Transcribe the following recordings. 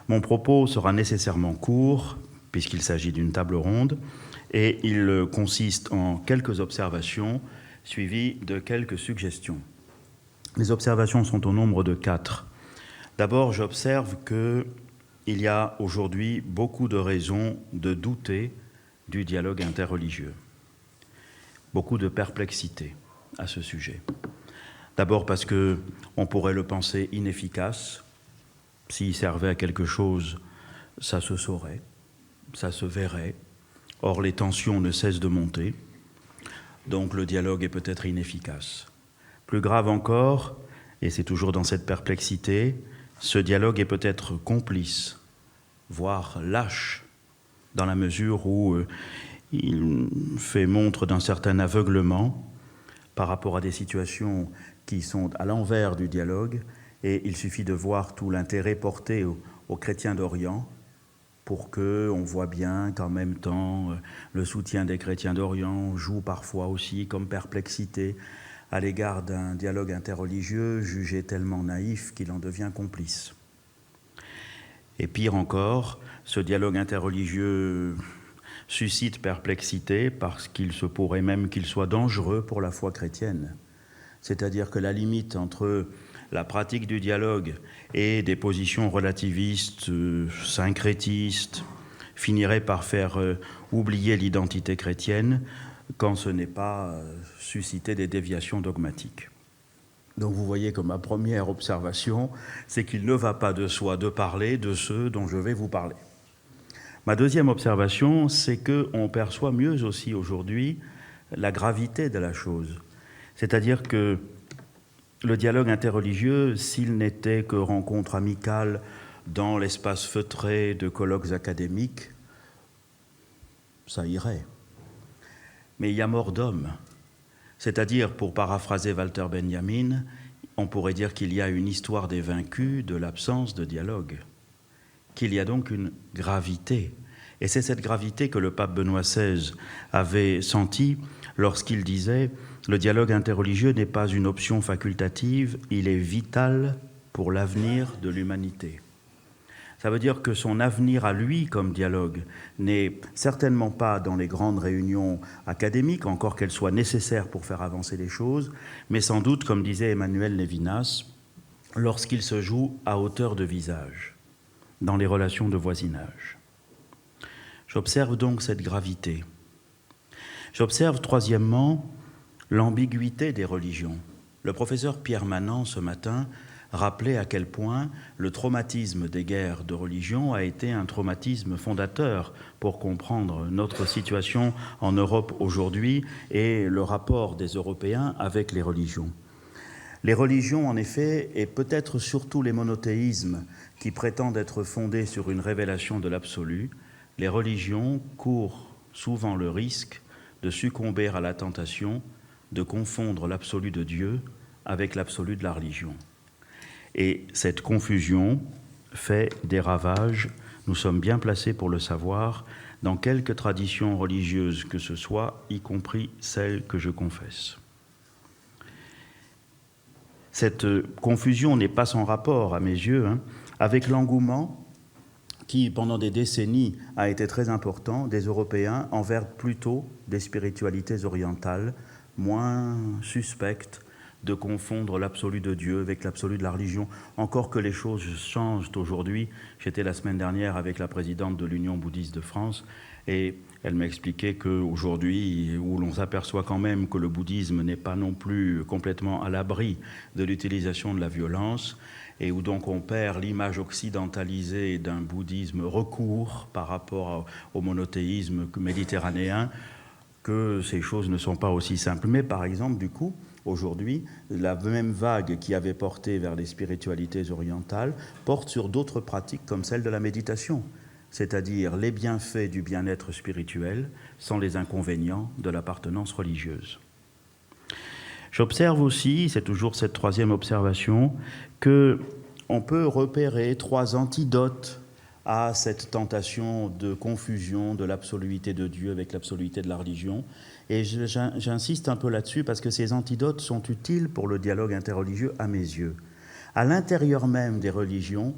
Mon propos sera nécessairement court, puisqu'il s'agit d'une table ronde, et il consiste en quelques observations suivies de quelques suggestions. Les observations sont au nombre de 4. D'abord, j'observe qu'il y a aujourd'hui beaucoup de raisons de douter du dialogue interreligieux. Beaucoup de perplexité à ce sujet. D'abord parce qu'on pourrait le penser inefficace. S'il servait à quelque chose, ça se saurait, ça se verrait. Or, les tensions ne cessent de monter, donc le dialogue est peut-être inefficace. Plus grave encore, et c'est toujours dans cette perplexité, ce dialogue est peut-être complice, voire lâche, dans la mesure où il fait montre d'un certain aveuglement par rapport à des situations qui sont à l'envers du dialogue, et il suffit de voir tout l'intérêt porté aux chrétiens d'Orient pour qu'on voit bien qu'en même temps, le soutien des chrétiens d'Orient joue parfois aussi comme perplexité à l'égard d'un dialogue interreligieux jugé tellement naïf qu'il en devient complice. Et pire encore, ce dialogue interreligieux suscite perplexité parce qu'il se pourrait même qu'il soit dangereux pour la foi chrétienne. C'est-à-dire que la limite entre la pratique du dialogue et des positions relativistes, syncrétistes, finirait par faire oublier l'identité chrétienne quand ce n'est pas susciter des déviations dogmatiques. Donc vous voyez que ma première observation, c'est qu'il ne va pas de soi de parler de ceux dont je vais vous parler. Ma deuxième observation, c'est qu'on perçoit mieux aussi aujourd'hui la gravité de la chose. C'est-à-dire que le dialogue interreligieux, s'il n'était que rencontre amicale dans l'espace feutré de colloques académiques, ça irait. Mais il y a mort d'homme. C'est-à-dire, pour paraphraser Walter Benjamin, on pourrait dire qu'il y a une histoire des vaincus de l'absence de dialogue, qu'il y a donc une gravité. Et c'est cette gravité que le pape Benoît XVI avait sentie lorsqu'il disait « Le dialogue interreligieux n'est pas une option facultative, il est vital pour l'avenir de l'humanité ». Ça veut dire que son avenir à lui comme dialogue n'est certainement pas dans les grandes réunions académiques, encore qu'elles soient nécessaires pour faire avancer les choses, mais sans doute, comme disait Emmanuel Levinas, lorsqu'il se joue à hauteur de visage, dans les relations de voisinage. J'observe donc cette gravité. J'observe, troisièmement, l'ambiguïté des religions. Le professeur Pierre Manant, ce matin, rappelait à quel point le traumatisme des guerres de religion a été un traumatisme fondateur pour comprendre notre situation en Europe aujourd'hui et le rapport des Européens avec les religions. Les religions, en effet, et peut-être surtout les monothéismes qui prétendent être fondés sur une révélation de l'absolu, les religions courent souvent le risque de succomber à la tentation de confondre l'absolu de Dieu avec l'absolu de la religion. Et cette confusion fait des ravages, nous sommes bien placés pour le savoir, dans quelques traditions religieuses que ce soit, y compris celles que je confesse. Cette confusion n'est pas sans rapport, à mes yeux, avec l'engouement qui, pendant des décennies, a été très important des Européens envers plutôt des spiritualités orientales, moins suspectes de confondre l'absolu de Dieu avec l'absolu de la religion, encore que les choses changent aujourd'hui. J'étais la semaine dernière avec la présidente de l'Union bouddhiste de France et elle m'a expliqué qu'aujourd'hui, où l'on s'aperçoit quand même que le bouddhisme n'est pas non plus complètement à l'abri de l'utilisation de la violence, et où donc on perd l'image occidentalisée d'un bouddhisme recours par rapport au monothéisme méditerranéen, que ces choses ne sont pas aussi simples. Mais par exemple, du coup, aujourd'hui, la même vague qui avait porté vers les spiritualités orientales porte sur d'autres pratiques comme celle de la méditation, c'est-à-dire les bienfaits du bien-être spirituel sans les inconvénients de l'appartenance religieuse. J'observe aussi, c'est toujours cette troisième observation, qu'on peut repérer 3 antidotes à cette tentation de confusion de l'absoluité de Dieu avec l'absoluité de la religion. Et j'insiste un peu là-dessus parce que ces antidotes sont utiles pour le dialogue interreligieux à mes yeux. À l'intérieur même des religions,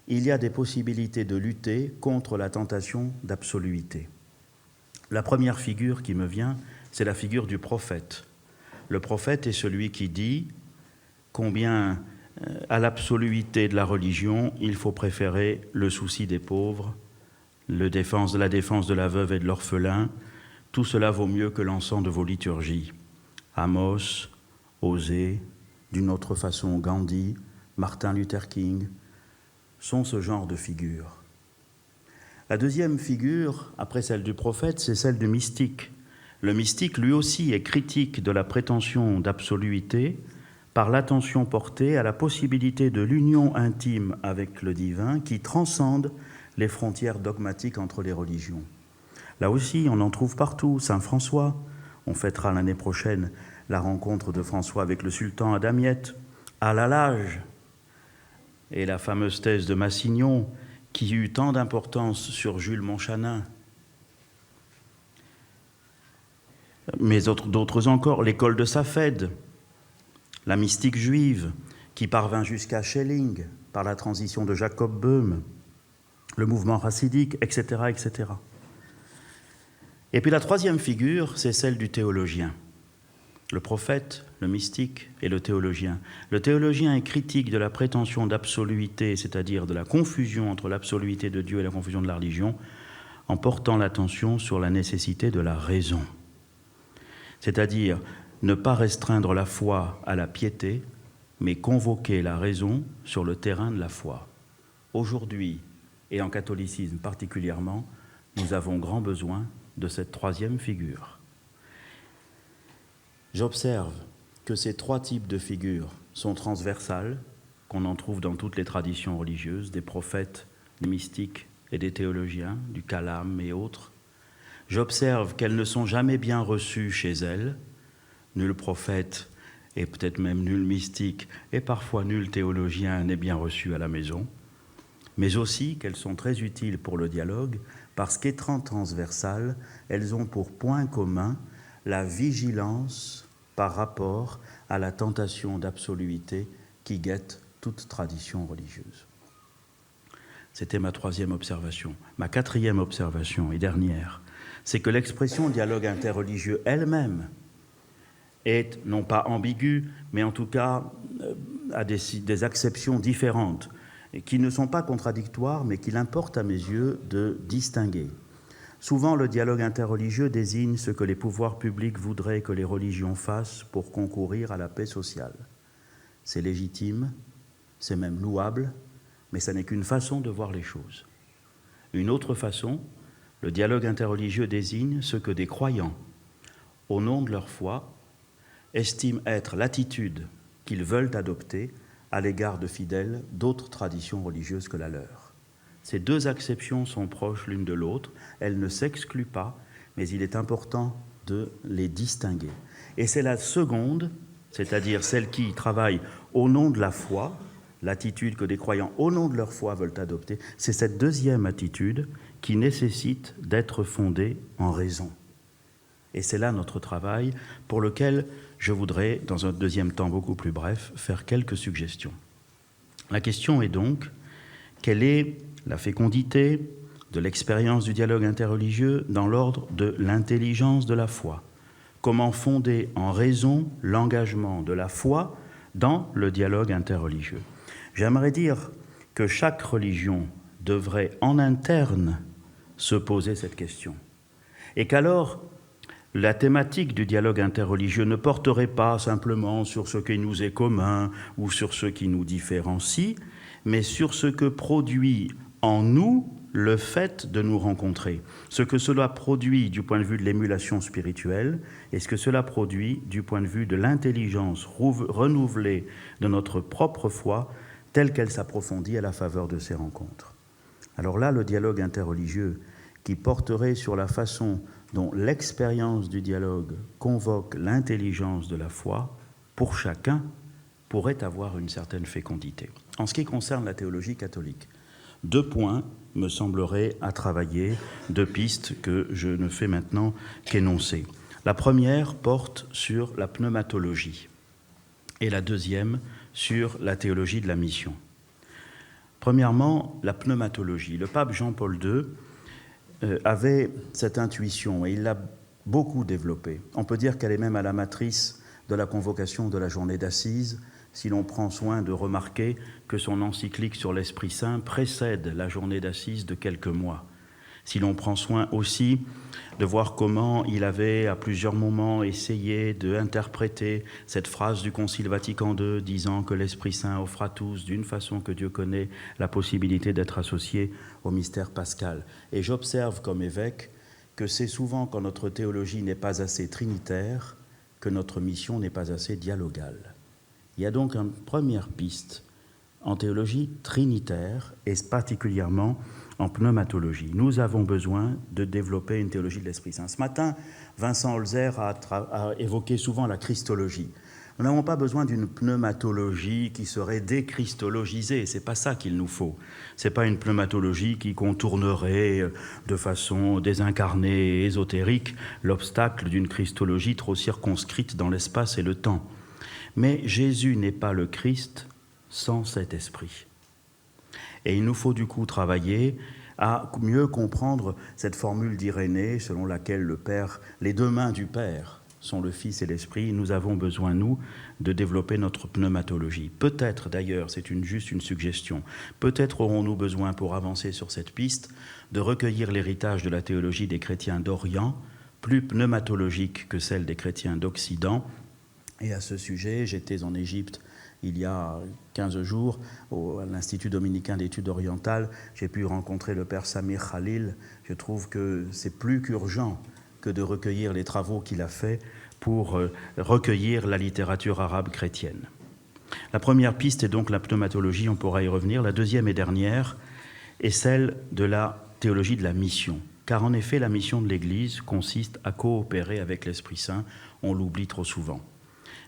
il y a des possibilités de lutter contre la tentation d'absoluité. La première figure qui me vient, c'est la figure du prophète. Le prophète est celui qui dit combien à l'absoluité de la religion, il faut préférer le souci des pauvres, la défense de la veuve et de l'orphelin. Tout cela vaut mieux que l'encens de vos liturgies. Amos, Osée, d'une autre façon Gandhi, Martin Luther King, sont ce genre de figures. La deuxième figure, après celle du prophète, c'est celle du mystique. Le mystique, lui aussi, est critique de la prétention d'absoluité par l'attention portée à la possibilité de l'union intime avec le divin qui transcende les frontières dogmatiques entre les religions. Là aussi, on en trouve partout. Saint François, on fêtera l'année prochaine la rencontre de François avec le sultan à Damiette, à l'Alage, et la fameuse thèse de Massignon qui eut tant d'importance sur Jules Montchanin. Mais d'autres encore, l'école de Safed, la mystique juive qui parvint jusqu'à Schelling par la transition de Jacob Böhme, le mouvement chassidique, etc., etc. Et puis la troisième figure, c'est celle du théologien. Le prophète, le mystique et le théologien. Le théologien est critique de la prétention d'absoluité, c'est-à-dire de la confusion entre l'absoluité de Dieu et la confusion de la religion, en portant l'attention sur la nécessité de la raison. C'est-à-dire ne pas restreindre la foi à la piété, mais convoquer la raison sur le terrain de la foi. Aujourd'hui, et en catholicisme particulièrement, nous avons grand besoin de cette troisième figure. J'observe que ces trois types de figures sont transversales, qu'on en trouve dans toutes les traditions religieuses, des prophètes, des mystiques et des théologiens, du calame et autres. J'observe qu'elles ne sont jamais bien reçues chez elles. Nul prophète et peut-être même nul mystique et parfois nul théologien n'est bien reçu à la maison, mais aussi qu'elles sont très utiles pour le dialogue parce qu'étant transversales, elles ont pour point commun la vigilance par rapport à la tentation d'absoluité qui guette toute tradition religieuse. C'était ma troisième observation. Ma quatrième observation et dernière, c'est que l'expression dialogue interreligieux elle-même est non pas ambiguë, mais en tout cas a des acceptions différentes, qui ne sont pas contradictoires, mais qu'il importe à mes yeux de distinguer. Souvent, le dialogue interreligieux désigne ce que les pouvoirs publics voudraient que les religions fassent pour concourir à la paix sociale. C'est légitime, c'est même louable, mais ça n'est qu'une façon de voir les choses. Une autre façon, le dialogue interreligieux désigne ce que des croyants, au nom de leur foi, estiment être l'attitude qu'ils veulent adopter à l'égard de fidèles d'autres traditions religieuses que la leur. Ces deux acceptions sont proches l'une de l'autre, elles ne s'excluent pas, mais il est important de les distinguer. Et c'est la seconde, c'est-à-dire celle qui travaille au nom de la foi, l'attitude que des croyants au nom de leur foi veulent adopter, c'est cette deuxième attitude qui nécessite d'être fondée en raison. Et c'est là notre travail pour lequel je voudrais, dans un deuxième temps beaucoup plus bref, faire quelques suggestions. La question est donc, quelle est la fécondité de l'expérience du dialogue interreligieux dans l'ordre de l'intelligence de la foi? Comment fonder en raison l'engagement de la foi dans le dialogue interreligieux? J'aimerais dire que chaque religion devrait en interne se poser cette question. Et qu'alors, la thématique du dialogue interreligieux ne porterait pas simplement sur ce qui nous est commun ou sur ce qui nous différencie, mais sur ce que produit en nous le fait de nous rencontrer, ce que cela produit du point de vue de l'émulation spirituelle et ce que cela produit du point de vue de l'intelligence renouvelée de notre propre foi telle qu'elle s'approfondit à la faveur de ces rencontres. Alors là, le dialogue interreligieux qui porterait sur la façon dont l'expérience du dialogue convoque l'intelligence de la foi, pour chacun, pourrait avoir une certaine fécondité. En ce qui concerne la théologie catholique, 2 points me sembleraient à travailler, 2 pistes que je ne fais maintenant qu'énoncer. La première porte sur la pneumatologie et la deuxième sur la théologie de la mission. Premièrement, la pneumatologie. Le pape Jean-Paul II avait cette intuition et il l'a beaucoup développée. On peut dire qu'elle est même à la matrice de la convocation de la journée d'Assise, si l'on prend soin de remarquer que son encyclique sur l'Esprit Saint précède la journée d'Assise de quelques mois. Si l'on prend soin aussi de voir comment il avait à plusieurs moments essayé d'interpréter cette phrase du Concile Vatican II disant que l'Esprit Saint offre à tous, d'une façon que Dieu connaît, la possibilité d'être associé au mystère pascal. Et j'observe comme évêque que c'est souvent quand notre théologie n'est pas assez trinitaire que notre mission n'est pas assez dialogale. Il y a donc une première piste en théologie trinitaire et particulièrement en pneumatologie. Nous avons besoin de développer une théologie de l'Esprit Saint. Ce matin, Vincent Holzer a évoqué souvent la christologie. Nous n'avons pas besoin d'une pneumatologie qui serait déchristologisée. C'est pas ça qu'il nous faut. C'est pas une pneumatologie qui contournerait de façon désincarnée et ésotérique l'obstacle d'une christologie trop circonscrite dans l'espace et le temps. Mais Jésus n'est pas le Christ sans cet esprit. Et il nous faut du coup travailler à mieux comprendre cette formule d'Irénée selon laquelle le Père, les deux mains du Père sont le Fils et l'Esprit. Nous avons besoin, nous, de développer notre pneumatologie. Peut-être, d'ailleurs, c'est juste une suggestion, peut-être aurons-nous besoin, pour avancer sur cette piste, de recueillir l'héritage de la théologie des chrétiens d'Orient, plus pneumatologique que celle des chrétiens d'Occident. Et à ce sujet, j'étais en Égypte il y a 15 jours, à l'Institut dominicain d'études orientales. J'ai pu rencontrer le père Samir Khalil. Je trouve que c'est plus qu'urgent que de recueillir les travaux qu'il a faits pour recueillir la littérature arabe chrétienne. La première piste est donc la pneumatologie, on pourra y revenir. La deuxième et dernière est celle de la théologie de la mission. Car en effet, la mission de l'Église consiste à coopérer avec l'Esprit Saint. On l'oublie trop souvent.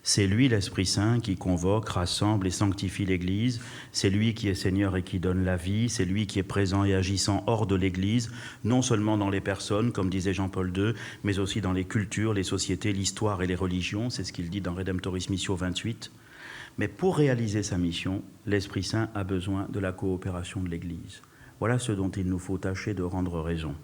C'est lui, l'Esprit Saint, qui convoque, rassemble et sanctifie l'Église. C'est lui qui est Seigneur et qui donne la vie. C'est lui qui est présent et agissant hors de l'Église, non seulement dans les personnes, comme disait Jean-Paul II, mais aussi dans les cultures, les sociétés, l'histoire et les religions. C'est ce qu'il dit dans Redemptoris Missio 28. Mais pour réaliser sa mission, l'Esprit Saint a besoin de la coopération de l'Église. Voilà ce dont il nous faut tâcher de rendre raison.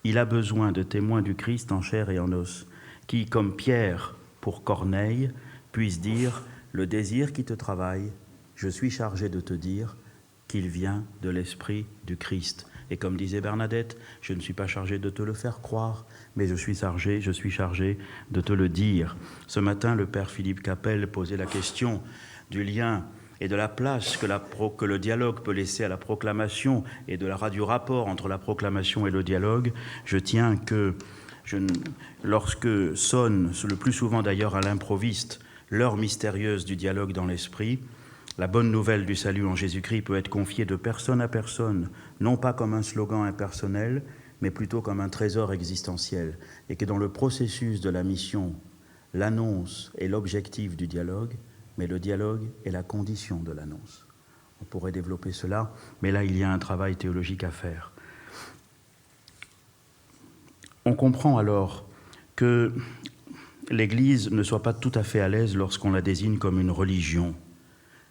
Il a besoin de témoins du Christ en chair et en os, qui, comme Pierre pour Corneille, puisse dire « Le désir qui te travaille, je suis chargé de te dire qu'il vient de l'Esprit du Christ. » Et comme disait Bernadette, je ne suis pas chargé de te le faire croire, mais je suis chargé de te le dire. Ce matin, le père Philippe Capel posait la question du lien et de la place que le dialogue peut laisser à la proclamation et du rapport entre la proclamation et le dialogue. Je tiens que lorsque sonne, le plus souvent d'ailleurs à l'improviste, l'heure mystérieuse du dialogue dans l'esprit, la bonne nouvelle du salut en Jésus-Christ peut être confiée de personne à personne, non pas comme un slogan impersonnel, mais plutôt comme un trésor existentiel, et que dans le processus de la mission, l'annonce est l'objectif du dialogue, mais le dialogue est la condition de l'annonce. On pourrait développer cela, mais là il y a un travail théologique à faire. On comprend alors que l'Église ne soit pas tout à fait à l'aise lorsqu'on la désigne comme une religion.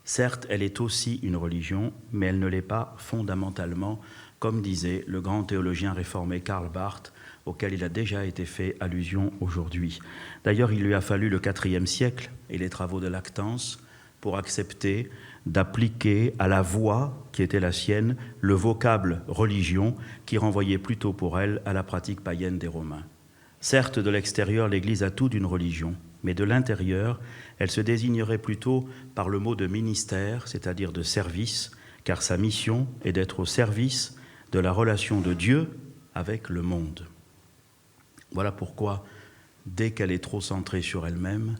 Certes, elle est aussi une religion, mais elle ne l'est pas fondamentalement, comme disait le grand théologien réformé Karl Barth, auquel il a déjà été fait allusion aujourd'hui. D'ailleurs, il lui a fallu le IVe siècle et les travaux de Lactance pour accepter d'appliquer à la voix qui était la sienne le vocable religion qui renvoyait plutôt pour elle à la pratique païenne des Romains. Certes, de l'extérieur, l'Église a tout d'une religion, mais de l'intérieur, elle se désignerait plutôt par le mot de ministère, c'est-à-dire de service, car sa mission est d'être au service de la relation de Dieu avec le monde. Voilà pourquoi, dès qu'elle est trop centrée sur elle-même,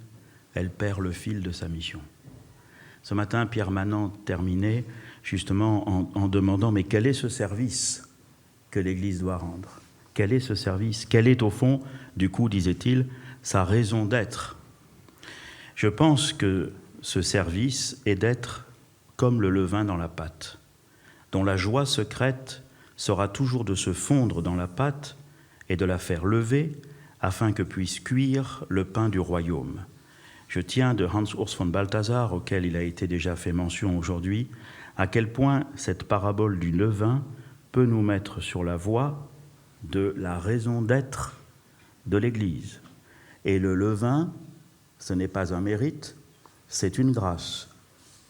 elle perd le fil de sa mission. Ce matin, Pierre Manant terminait justement en demandant « Mais quel est ce service que l'Église doit rendre ? Quel est ce service ? Quelle est au fond, du coup, disait-il, sa raison d'être ?» Je pense que ce service est d'être comme le levain dans la pâte, dont la joie secrète sera toujours de se fondre dans la pâte et de la faire lever afin que puisse cuire le pain du royaume. Je tiens de Hans Urs von Balthasar, auquel il a été déjà fait mention aujourd'hui, à quel point cette parabole du levain peut nous mettre sur la voie de la raison d'être de l'Église. Et le levain, ce n'est pas un mérite, c'est une grâce.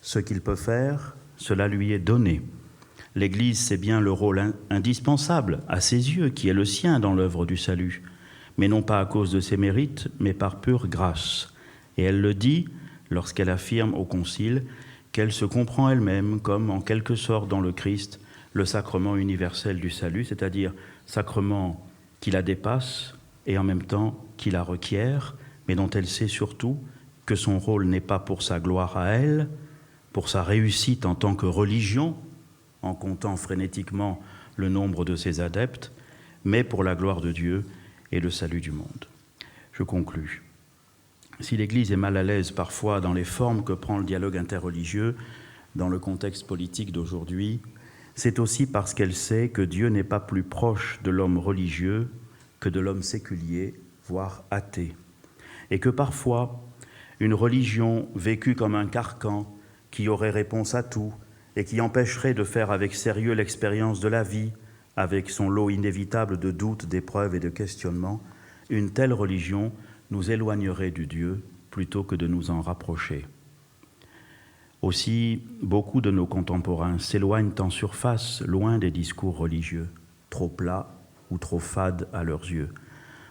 Ce qu'il peut faire, cela lui est donné. L'Église, c'est bien le rôle indispensable, à ses yeux, qui est le sien dans l'œuvre du salut, mais non pas à cause de ses mérites, mais par pure grâce. Et elle le dit lorsqu'elle affirme au Concile qu'elle se comprend elle-même comme, en quelque sorte dans le Christ, le sacrement universel du salut, c'est-à-dire sacrement qui la dépasse et en même temps qui la requiert, mais dont elle sait surtout que son rôle n'est pas pour sa gloire à elle, pour sa réussite en tant que religion, en comptant frénétiquement le nombre de ses adeptes, mais pour la gloire de Dieu et le salut du monde. Je conclus. Si l'Église est mal à l'aise parfois dans les formes que prend le dialogue interreligieux, dans le contexte politique d'aujourd'hui, c'est aussi parce qu'elle sait que Dieu n'est pas plus proche de l'homme religieux que de l'homme séculier, voire athée. Et que parfois, une religion vécue comme un carcan qui aurait réponse à tout et qui empêcherait de faire avec sérieux l'expérience de la vie, avec son lot inévitable de doutes, d'épreuves et de questionnements, une telle religion nous éloignerait du Dieu plutôt que de nous en rapprocher. Aussi, beaucoup de nos contemporains s'éloignent en surface, loin des discours religieux, trop plats ou trop fades à leurs yeux.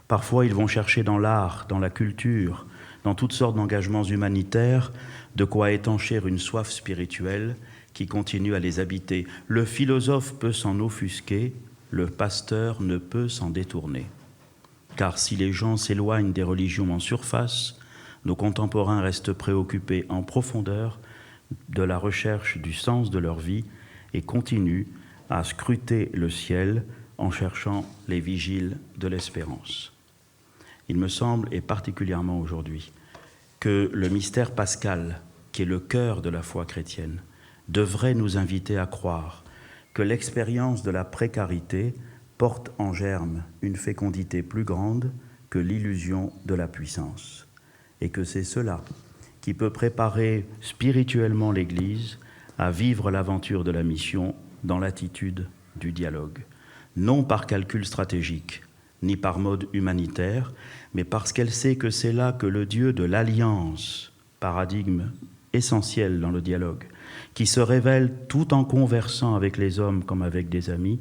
Parfois, ils vont chercher dans l'art, dans la culture, dans toutes sortes d'engagements humanitaires, de quoi étancher une soif spirituelle qui continue à les habiter. Le philosophe peut s'en offusquer, le pasteur ne peut s'en détourner. Car si les gens s'éloignent des religions en surface, nos contemporains restent préoccupés en profondeur de la recherche du sens de leur vie et continuent à scruter le ciel en cherchant les vigiles de l'espérance. Il me semble, et particulièrement aujourd'hui, que le mystère pascal, qui est le cœur de la foi chrétienne, devrait nous inviter à croire que l'expérience de la précarité porte en germe une fécondité plus grande que l'illusion de la puissance, et que c'est cela qui peut préparer spirituellement l'Église à vivre l'aventure de la mission dans l'attitude du dialogue, non par calcul stratégique, ni par mode humanitaire, mais parce qu'elle sait que c'est là que le Dieu de l'alliance, paradigme essentiel dans le dialogue, qui se révèle tout en conversant avec les hommes comme avec des amis,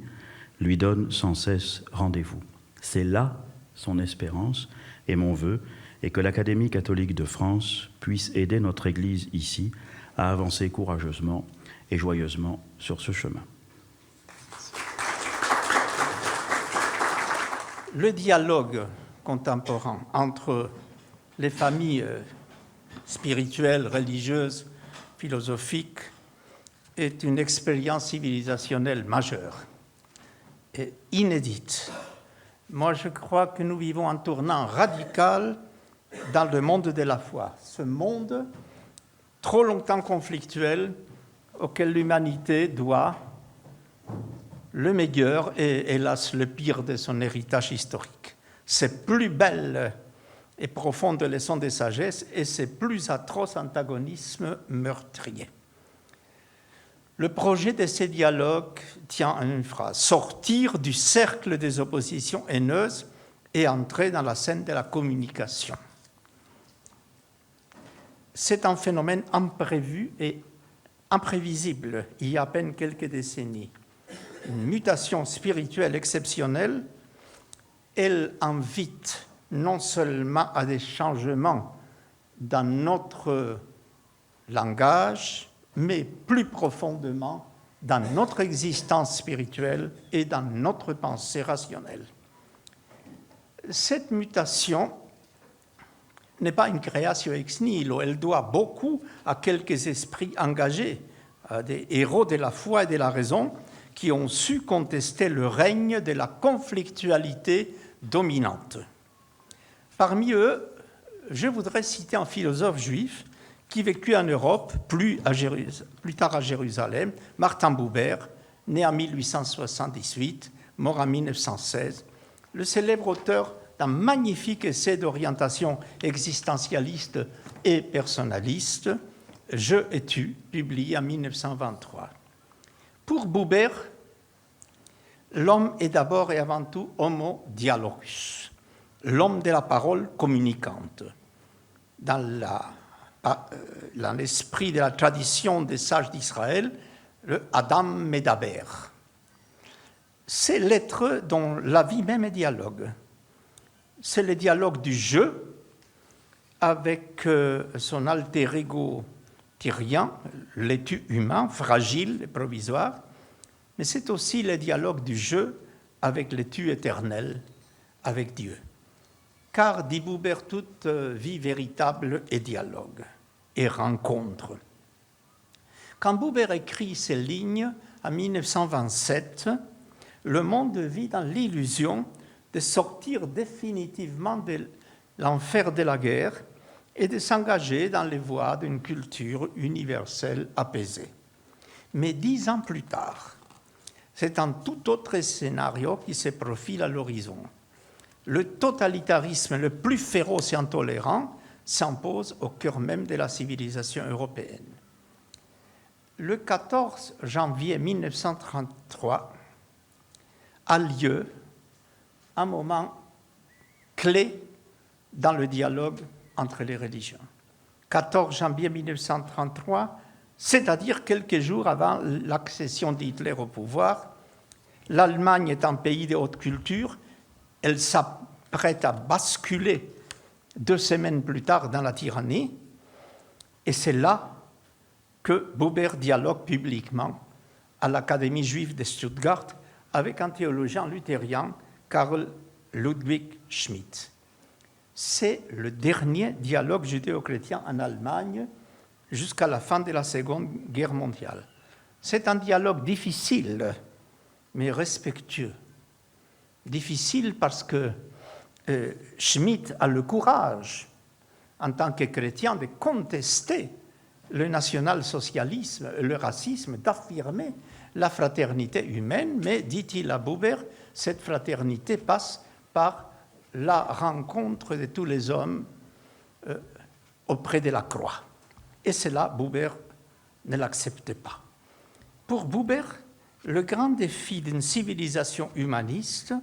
lui donne sans cesse rendez-vous. C'est là son espérance, et mon vœu est que l'Académie catholique de France puisse aider notre Église ici à avancer courageusement et joyeusement sur ce chemin. Le dialogue contemporain entre les familles spirituelles, religieuses, philosophiques est une expérience civilisationnelle majeure et inédite. Moi, je crois que nous vivons un tournant radical dans le monde de la foi. Ce monde, trop longtemps conflictuel, auquel l'humanité doit le meilleur et, hélas, le pire de son héritage historique. Ses plus belles et profondes leçons de sagesse et ses plus atroces antagonismes meurtriers. Le projet de ces dialogues tient à une phrase: sortir du cercle des oppositions haineuses et entrer dans la scène de la communication. C'est un phénomène imprévu et imprévisible il y a à peine quelques décennies. Une mutation spirituelle exceptionnelle, elle invite non seulement à des changements dans notre langage, mais plus profondément dans notre existence spirituelle et dans notre pensée rationnelle. Cette mutation n'est pas une création ex nihilo, elle doit beaucoup à quelques esprits engagés, à des héros de la foi et de la raison, qui ont su contester le règne de la conflictualité dominante. Parmi eux, je voudrais citer un philosophe juif qui vécut en Europe, plus tard à Jérusalem, Martin Buber, né en 1878, mort en 1916, le célèbre auteur d'un magnifique essai d'orientation existentialiste et personnaliste, Je et tu, publié en 1923. Pour Buber, l'homme est d'abord et avant tout homo dialogus, l'homme de la parole communicante. Dans l'esprit de la tradition des sages d'Israël, le Adam Medaber. C'est l'être dont la vie même est dialogue. C'est le dialogue du jeu avec son alter ego tyrien, l'étu humain, fragile et provisoire, mais c'est aussi le dialogue du jeu avec l'étu éternel, avec Dieu. Car, dit Buber, toute vie véritable est dialogue et rencontre. Quand Buber écrit ces lignes, en 1927, le monde vit dans l'illusion de sortir définitivement de l'enfer de la guerre et de s'engager dans les voies d'une culture universelle apaisée. Mais 10 ans plus tard, c'est un tout autre scénario qui se profile à l'horizon. Le totalitarisme le plus féroce et intolérant s'impose au cœur même de la civilisation européenne. Le 14 janvier 1933 a lieu un moment clé dans le dialogue entre les religions. 14 janvier 1933, c'est-à-dire quelques jours avant l'accession d'Hitler au pouvoir, l'Allemagne est un pays de haute culture, elle s'apprête à basculer 2 semaines plus tard dans la tyrannie, et c'est là que Buber dialogue publiquement à l'Académie juive de Stuttgart avec un théologien luthérien, Karl Ludwig Schmidt. C'est le dernier dialogue judéo-chrétien en Allemagne jusqu'à la fin de la Seconde Guerre mondiale. C'est un dialogue difficile, mais respectueux. Difficile parce que Schmidt a le courage, en tant que chrétien, de contester le national-socialisme, le racisme, d'affirmer la fraternité humaine, mais, dit-il à Buber, cette fraternité passe par la rencontre de tous les hommes auprès de la croix. Et cela, Buber ne l'accepte pas. Pour Buber, le grand défi d'une civilisation humaniste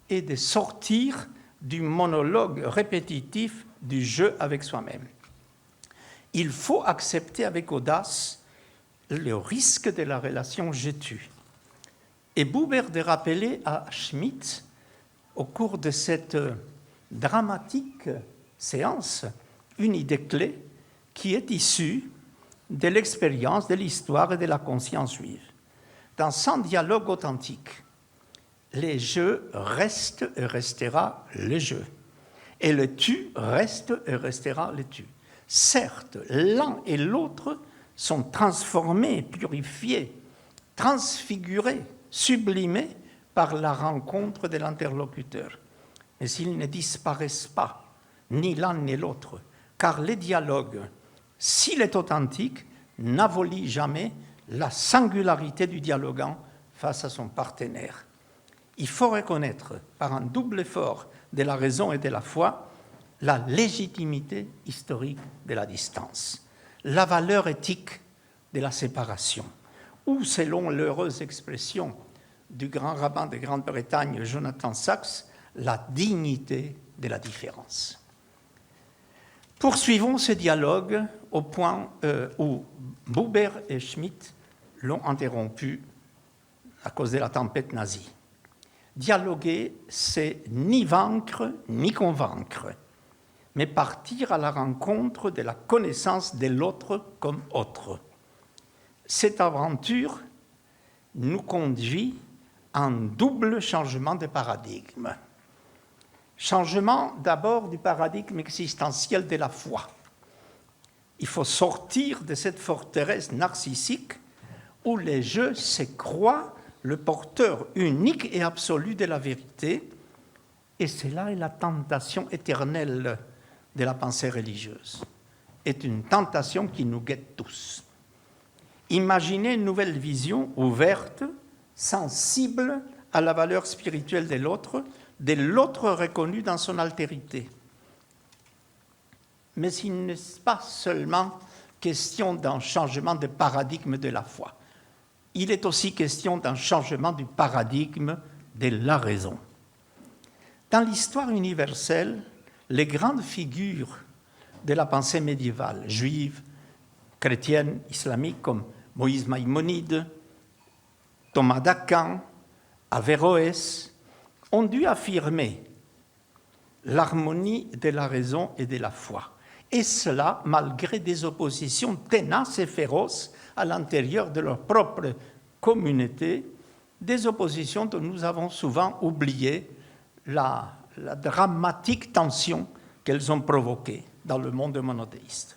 est de sortir du monologue répétitif du jeu avec soi-même. Il faut accepter avec audace le risque de la relation je tue. Et Buber de rappeler à Schmidt, au cours de cette dramatique séance, une idée clé qui est issue de l'expérience, de l'histoire et de la conscience juive. Dans son dialogue authentique, le jeu reste et restera le jeu, et le tu reste et restera le tu. Certes, l'un et l'autre sont transformés, purifiés, transfigurés, sublimés par la rencontre de l'interlocuteur. Mais ils ne disparaissent pas, ni l'un ni l'autre, car le dialogue, s'il est authentique, n'abolit jamais la singularité du dialoguant face à son partenaire. Il faut reconnaître, par un double effort de la raison et de la foi, la légitimité historique de la distance, la valeur éthique de la séparation, ou, selon l'heureuse expression du grand rabbin de Grande-Bretagne, Jonathan Sacks, la dignité de la différence. Poursuivons ce dialogue au point où Buber et Schmidt l'ont interrompu à cause de la tempête nazie. Dialoguer, c'est ni vaincre ni convaincre, mais partir à la rencontre de la connaissance de l'autre comme autre. Cette aventure nous conduit à un double changement de paradigme. Changement d'abord du paradigme existentiel de la foi. Il faut sortir de cette forteresse narcissique où les jeux se croient le porteur unique et absolu de la vérité, et cela est la tentation éternelle de la pensée religieuse, est une tentation qui nous guette tous. Imaginez une nouvelle vision ouverte, sensible à la valeur spirituelle de l'autre reconnu dans son altérité. Mais il n'est pas seulement question d'un changement de paradigme de la foi. il est aussi question d'un changement du paradigme de la raison. Dans l'histoire universelle, les grandes figures de la pensée médiévale, juive, chrétienne, islamique, comme Moïse Maïmonide, Thomas d'Aquin, Averroès, ont dû affirmer l'harmonie de la raison et de la foi. Et cela malgré des oppositions tenaces et féroces à l'intérieur de leur propre communauté, des oppositions dont nous avons souvent oublié la dramatique tension qu'elles ont provoquée dans le monde monothéiste.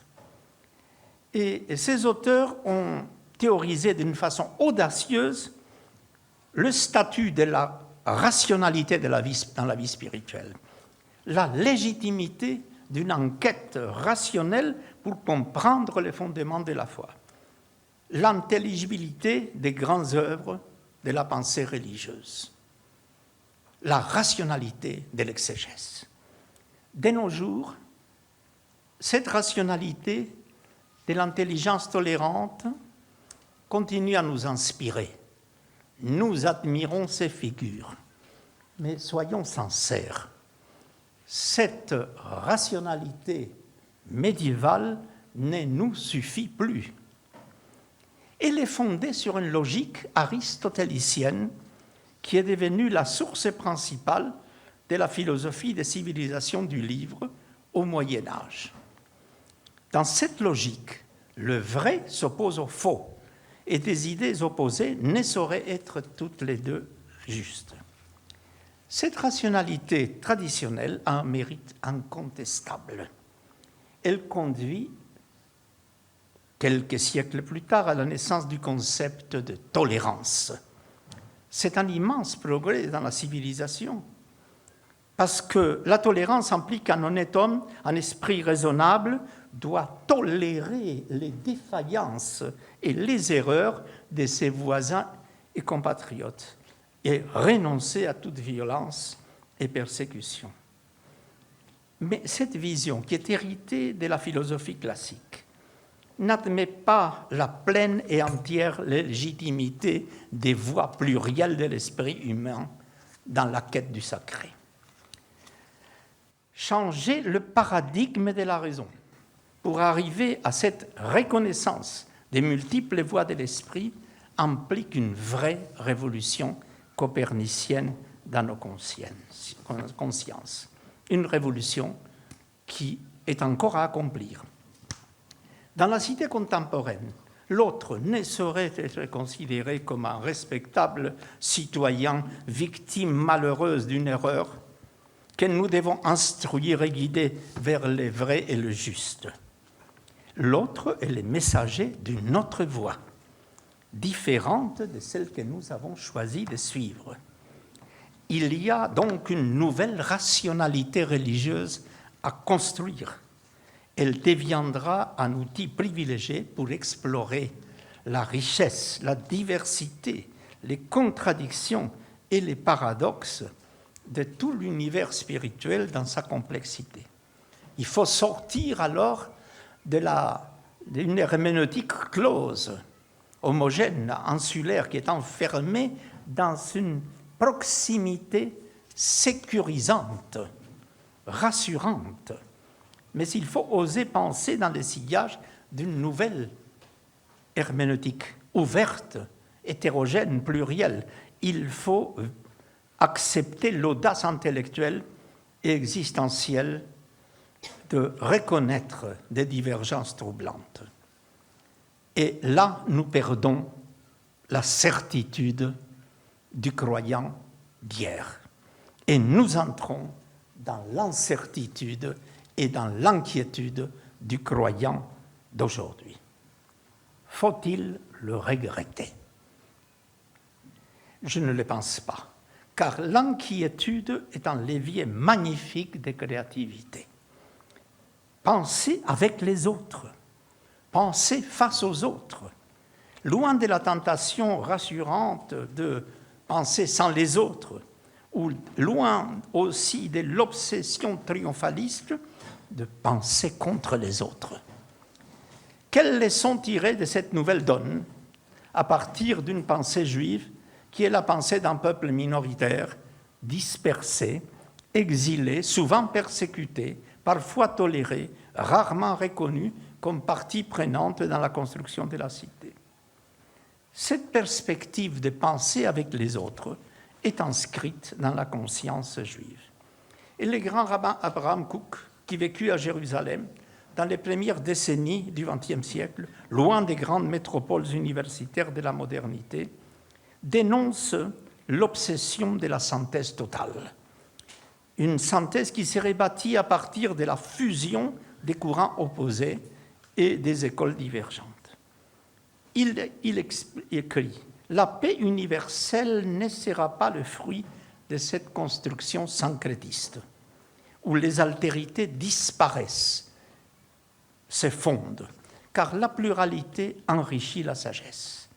Et ces auteurs ont théorisé d'une façon audacieuse le statut de la rationalité dans la vie spirituelle, la légitimité d'une enquête rationnelle pour comprendre les fondements de la foi, l'intelligibilité des grandes œuvres de la pensée religieuse, la rationalité de l'exégèse. De nos jours, cette rationalité de l'intelligence tolérante continue à nous inspirer. Nous admirons ces figures, mais soyons sincères. Cette rationalité médiévale ne nous suffit plus. Elle est fondée sur une logique aristotélicienne qui est devenue la source principale de la philosophie des civilisations du livre au Moyen Âge. Dans cette logique, le vrai s'oppose au faux, et des idées opposées ne sauraient être toutes les deux justes. Cette rationalité traditionnelle a un mérite incontestable. Elle conduit, quelques siècles plus tard, à la naissance du concept de tolérance. C'est un immense progrès dans la civilisation, parce que la tolérance implique qu'un honnête homme, un esprit raisonnable, doit tolérer les défaillances et les erreurs de ses voisins et compatriotes et renoncer à toute violence et persécution. Mais cette vision, qui est héritée de la philosophie classique, n'admet pas la pleine et entière légitimité des voies plurielles de l'esprit humain dans la quête du sacré. Changer le paradigme de la raison pour arriver à cette reconnaissance des multiples voies de l'esprit implique une vraie révolution copernicienne dans nos consciences. Une révolution qui est encore à accomplir. Dans la cité contemporaine, l'autre ne saurait être considéré comme un respectable citoyen victime malheureuse d'une erreur que nous devons instruire et guider vers le vrai et le juste. L'autre est le messager d'une autre voie, différente de celle que nous avons choisi de suivre. Il y a donc une nouvelle rationalité religieuse à construire. Elle deviendra un outil privilégié pour explorer la richesse, la diversité, les contradictions et les paradoxes de tout l'univers spirituel dans sa complexité. Il faut sortir alors d'une herméneutique close, homogène, insulaire, qui est enfermée dans une proximité sécurisante, rassurante. Mais il faut oser penser dans le sillage d'une nouvelle herméneutique, ouverte, hétérogène, plurielle. Il faut accepter l'audace intellectuelle et existentielle de reconnaître des divergences troublantes. Et là, nous perdons la certitude du croyant d'hier. Et nous entrons dans l'incertitude et dans l'inquiétude du croyant d'aujourd'hui. Faut-il le regretter? Je ne le pense pas, car l'inquiétude est un levier magnifique de créativité. Penser avec les autres, penser face aux autres, loin de la tentation rassurante de penser sans les autres, ou loin aussi de l'obsession triomphaliste de penser contre les autres. Quelles leçons tirer de cette nouvelle donne à partir d'une pensée juive qui est la pensée d'un peuple minoritaire, dispersé, exilé, souvent persécuté, parfois toléré, rarement reconnu comme partie prenante dans la construction de la cité. Cette perspective de pensée avec les autres est inscrite dans la conscience juive. Et le grand rabbin Abraham Kook, qui vécut à Jérusalem dans les premières décennies du XXe siècle, loin des grandes métropoles universitaires de la modernité, dénonce l'obsession de la synthèse totale. Une synthèse qui serait bâtie à partir de la fusion des courants opposés et des écoles divergentes. Il écrit « La paix universelle ne sera pas le fruit de cette construction syncrétiste, où les altérités disparaissent, se fondent, car la pluralité enrichit la sagesse. »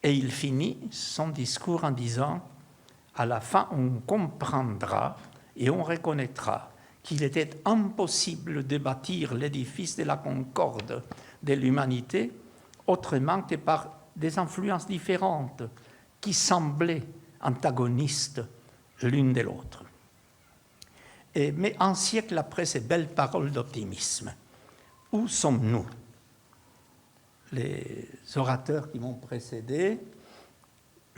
Et il finit son discours en disant « À la fin, on comprendra et on reconnaîtra qu'il était impossible de bâtir l'édifice de la concorde de l'humanité autrement que par des influences différentes qui semblaient antagonistes l'une de l'autre. » Mais un siècle après ces belles paroles d'optimisme, où sommes-nous? Les orateurs qui m'ont précédé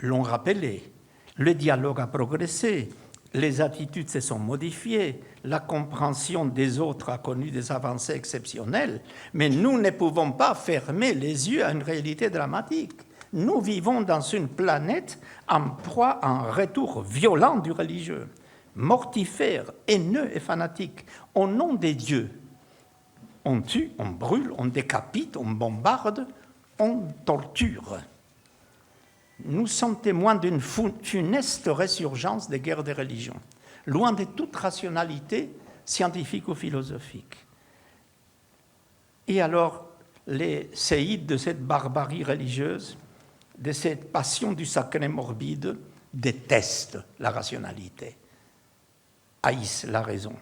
l'ont rappelé. Le dialogue a progressé, les attitudes se sont modifiées, la compréhension des autres a connu des avancées exceptionnelles, mais nous ne pouvons pas fermer les yeux à une réalité dramatique. Nous vivons dans une planète en proie à un retour violent du religieux, mortifère, haineux et fanatique, au nom des dieux. On tue, on brûle, on décapite, on bombarde, on torture. Nous sommes témoins d'une funeste résurgence des guerres des religions, loin de toute rationalité scientifique ou philosophique. Et alors, les séides de cette barbarie religieuse, de cette passion du sacré morbide, détestent la rationalité, haïssent la raison.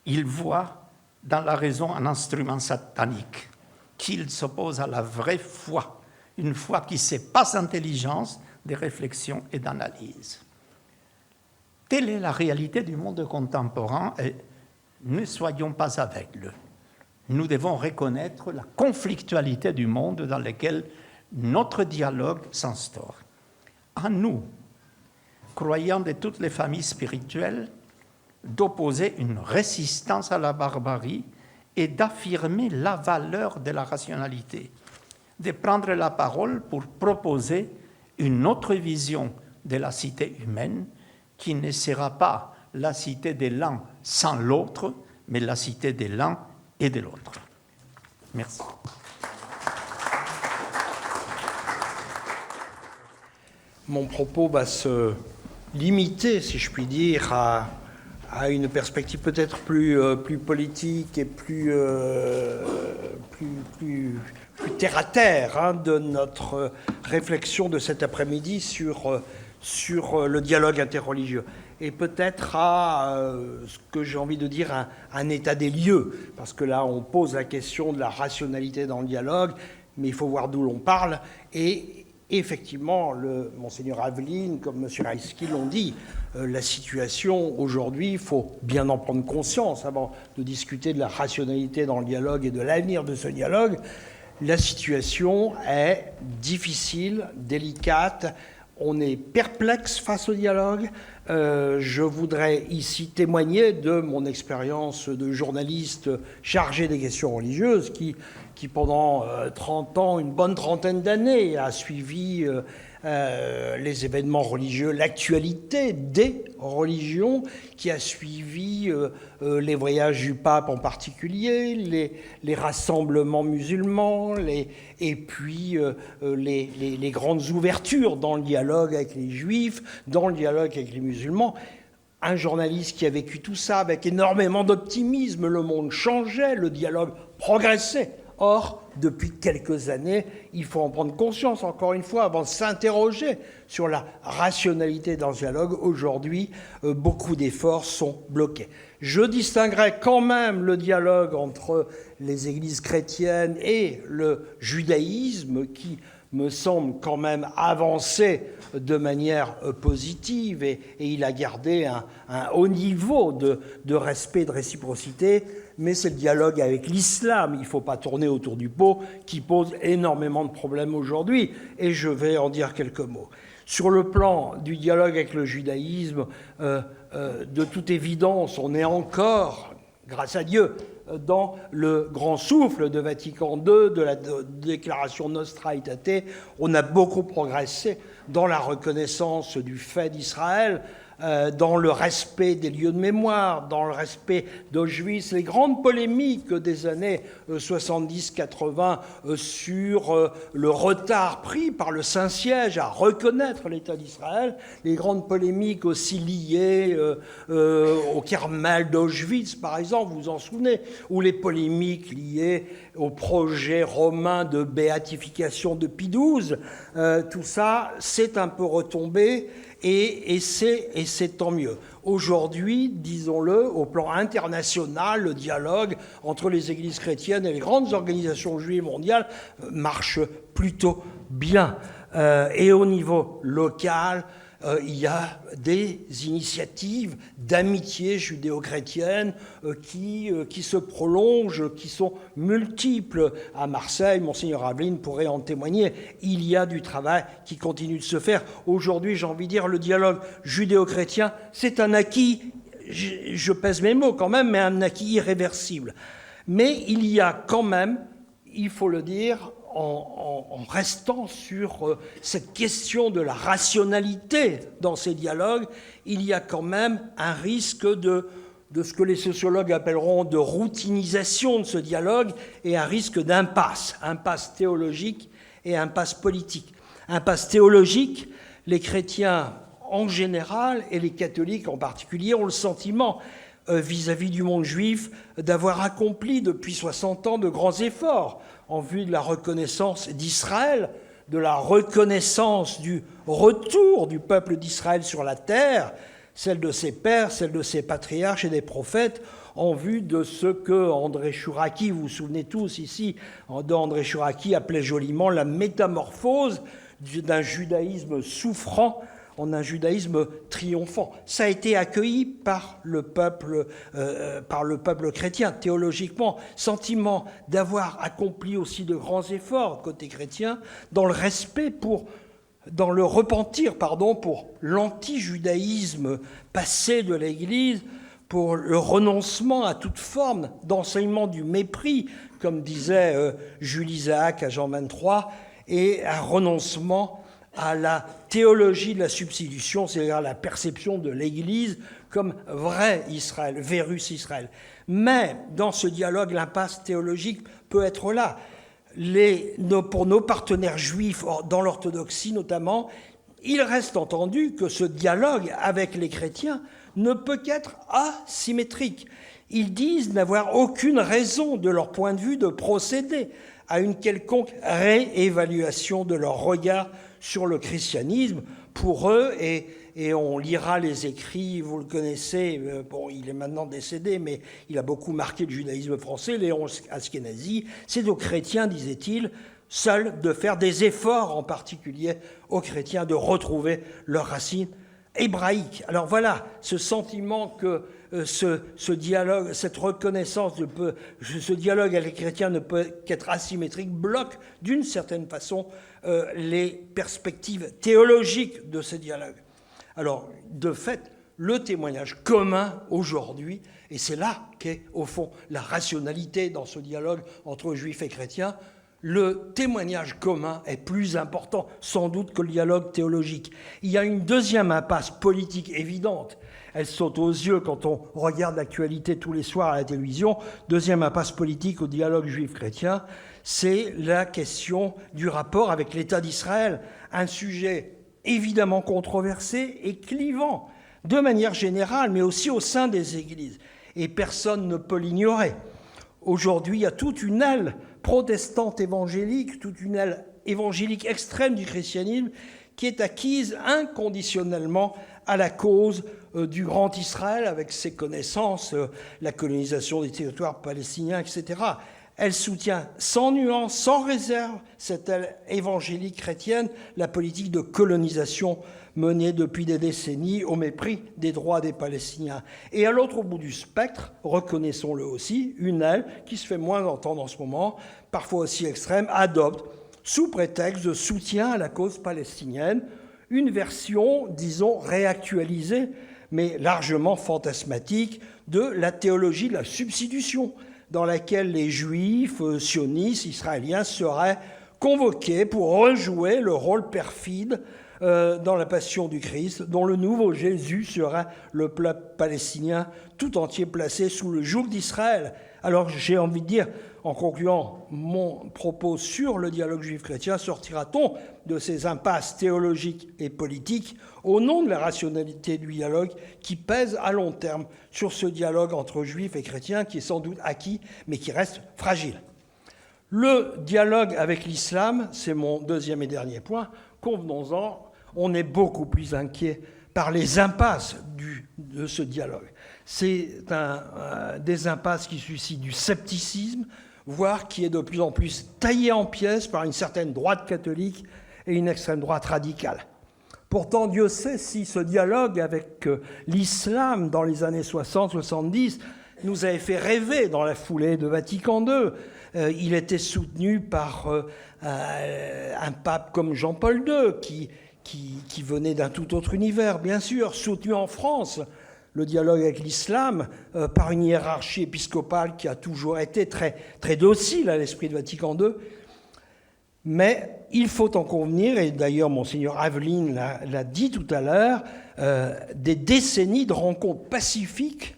Ils voient dans la raison un instrument satanique, qu'il s'oppose à la vraie foi, une foi qui s'épasse d'intelligence, de réflexion et d'analyse. Telle est la réalité du monde contemporain et ne soyons pas aveugles. Nous devons reconnaître la conflictualité du monde dans lequel notre dialogue s'instaure. À nous, croyants de toutes les familles spirituelles, d'opposer une résistance à la barbarie et d'affirmer la valeur de la rationalité, de prendre la parole pour proposer une autre vision de la cité humaine qui ne sera pas la cité de l'un sans l'autre, mais la cité de l'un et de l'autre. Merci. Mon propos va se limiter, si je puis dire, à une perspective peut-être plus politique et plus terre-à-terre de notre réflexion de cet après-midi sur le dialogue interreligieux. Et peut-être à ce que j'ai envie de dire un état des lieux, parce que là on pose la question de la rationalité dans le dialogue, mais il faut voir d'où l'on parle. Et effectivement, Monseigneur Aveline, comme M. Reisky l'ont dit, la situation aujourd'hui, il faut bien en prendre conscience avant de discuter de la rationalité dans le dialogue et de l'avenir de ce dialogue. La situation est difficile, délicate, on est perplexe face au dialogue. Je voudrais ici témoigner de mon expérience de journaliste chargé des questions religieuses qui pendant 30 ans, une bonne trentaine d'années, a suivi les événements religieux, l'actualité des religions, qui a suivi les voyages du pape en particulier, les rassemblements musulmans, et puis les grandes ouvertures dans le dialogue avec les juifs, dans le dialogue avec les musulmans. Un journaliste qui a vécu tout ça avec énormément d'optimisme, le monde changeait, le dialogue progressait. Or, depuis quelques années, il faut en prendre conscience, encore une fois, avant de s'interroger sur la rationalité dans ce dialogue. Aujourd'hui, beaucoup d'efforts sont bloqués. Je distinguerai quand même le dialogue entre les églises chrétiennes et le judaïsme qui me semble quand même avancer de manière positive et il a gardé un haut niveau de respect, de réciprocité, mais c'est le dialogue avec l'islam, il ne faut pas tourner autour du pot, qui pose énormément de problèmes aujourd'hui, et je vais en dire quelques mots. Sur le plan du dialogue avec le judaïsme, de toute évidence, on est encore, grâce à Dieu, dans le grand souffle de Vatican II, de la déclaration Nostra Aetate. On a beaucoup progressé dans la reconnaissance du fait d'Israël, dans le respect des lieux de mémoire, dans le respect d'Auschwitz, les grandes polémiques des années 70-80 sur le retard pris par le Saint-Siège à reconnaître l'État d'Israël, les grandes polémiques aussi liées au Carmel d'Auschwitz, par exemple, vous vous en souvenez, ou les polémiques liées au projet romain de béatification de Pie XII, tout ça, c'est un peu retombé. Et c'est tant mieux. Aujourd'hui, disons-le, au plan international, le dialogue entre les églises chrétiennes et les grandes organisations juives mondiales marche plutôt bien. Et au niveau local, il y a des initiatives d'amitié judéo-chrétienne qui se prolongent, qui sont multiples. À Marseille, Monseigneur Aveline pourrait en témoigner. Il y a du travail qui continue de se faire. Aujourd'hui, j'ai envie de dire, le dialogue judéo-chrétien, c'est un acquis, je pèse mes mots quand même, mais un acquis irréversible. Mais il y a quand même, il faut le dire, en restant sur cette question de la rationalité dans ces dialogues, il y a quand même un risque de ce que les sociologues appelleront de routinisation de ce dialogue et un risque d'impasse théologique et impasse politique. Impasse théologique, les chrétiens en général et les catholiques en particulier ont le sentiment vis-à-vis du monde juif d'avoir accompli depuis 60 ans de grands efforts en vue de la reconnaissance d'Israël, de la reconnaissance du retour du peuple d'Israël sur la terre, celle de ses pères, celle de ses patriarches et des prophètes, en vue de ce que André Chouraki, vous vous souvenez tous ici, d'André Chouraki appelait joliment la métamorphose d'un judaïsme souffrant en un judaïsme triomphant. Ça a été accueilli par le peuple chrétien, théologiquement, sentiment d'avoir accompli aussi de grands efforts côté chrétien, dans le respect dans le repentir, pour l'anti-judaïsme passé de l'Église, pour le renoncement à toute forme d'enseignement du mépris, comme disait Jules Isaac à Jean 23, et un renoncement à la théologie de la substitution, c'est-à-dire la perception de l'Église comme vrai Israël, verus Israël. Mais dans ce dialogue, l'impasse théologique peut être là. Pour nos partenaires juifs, dans l'orthodoxie notamment, il reste entendu que ce dialogue avec les chrétiens ne peut qu'être asymétrique. Ils disent n'avoir aucune raison, de leur point de vue, de procéder à une quelconque réévaluation de leur regard sur le christianisme. Pour eux, et on lira les écrits, vous le connaissez, il est maintenant décédé, mais il a beaucoup marqué le judaïsme français, Léon Askenazi, c'est aux chrétiens, disait-il, seuls de faire des efforts, en particulier aux chrétiens, de retrouver leurs racines hébraïques. Alors voilà, ce sentiment que ce dialogue, cette reconnaissance, ce dialogue avec les chrétiens ne peut qu'être asymétrique, bloque d'une certaine façon les perspectives théologiques de ce dialogue. Alors, de fait, le témoignage commun aujourd'hui, et c'est là qu'est au fond la rationalité dans ce dialogue entre juifs et chrétiens, le témoignage commun est plus important sans doute que le dialogue théologique. Il y a une deuxième impasse politique évidente. Elle saute aux yeux quand on regarde l'actualité tous les soirs à la télévision. Deuxième impasse politique au dialogue juif-chrétien, c'est la question du rapport avec l'État d'Israël. Un sujet évidemment controversé et clivant, de manière générale, mais aussi au sein des églises. Et personne ne peut l'ignorer. Aujourd'hui, il y a toute une aile protestante évangélique, toute une aile évangélique extrême du christianisme qui est acquise inconditionnellement à la cause du grand Israël, avec ses connaissances, la colonisation des territoires palestiniens, etc. Elle soutient sans nuance, sans réserve, cette aile évangélique chrétienne, la politique de colonisation menée depuis des décennies au mépris des droits des Palestiniens. Et à l'autre bout du spectre, reconnaissons-le aussi, une aile qui se fait moins entendre en ce moment, parfois aussi extrême, adopte, sous prétexte de soutien à la cause palestinienne, une version, disons, réactualisée, mais largement fantasmatique, de la théologie de la substitution, dans laquelle les juifs, sionistes, israéliens seraient convoqués pour rejouer le rôle perfide dans la passion du Christ, dont le nouveau Jésus serait le peuple palestinien tout entier placé sous le joug d'Israël. Alors j'ai envie de dire, en concluant mon propos sur le dialogue juif-chrétien, sortira-t-on de ces impasses théologiques et politiques au nom de la rationalité du dialogue qui pèse à long terme sur ce dialogue entre juifs et chrétiens qui est sans doute acquis mais qui reste fragile. Le dialogue avec l'islam, c'est mon deuxième et dernier point, convenons-en, on est beaucoup plus inquiet par les impasses de ce dialogue. C'est des impasses qui suscitent du scepticisme, voire qui est de plus en plus taillé en pièces par une certaine droite catholique et une extrême droite radicale. Pourtant, Dieu sait si ce dialogue avec l'islam dans les années 60-70 nous avait fait rêver dans la foulée de Vatican II. Il était soutenu par un pape comme Jean-Paul II, qui venait d'un tout autre univers, bien sûr, soutenu en France, le dialogue avec l'islam, par une hiérarchie épiscopale qui a toujours été très, très docile à l'esprit de Vatican II. Mais il faut en convenir, et d'ailleurs Monseigneur Aveline l'a dit tout à l'heure, des décennies de rencontres pacifiques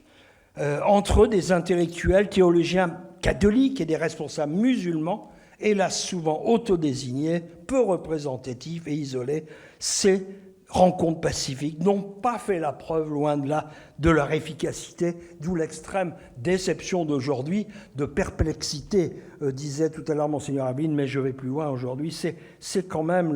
entre des intellectuels théologiens catholiques et des responsables musulmans, hélas souvent autodésignés, peu représentatifs et isolés, ces rencontres pacifiques n'ont pas fait la preuve, loin de là, de leur efficacité, d'où l'extrême déception d'aujourd'hui, de perplexité, disait tout à l'heure Monseigneur Aveline, mais je vais plus loin aujourd'hui, c'est quand même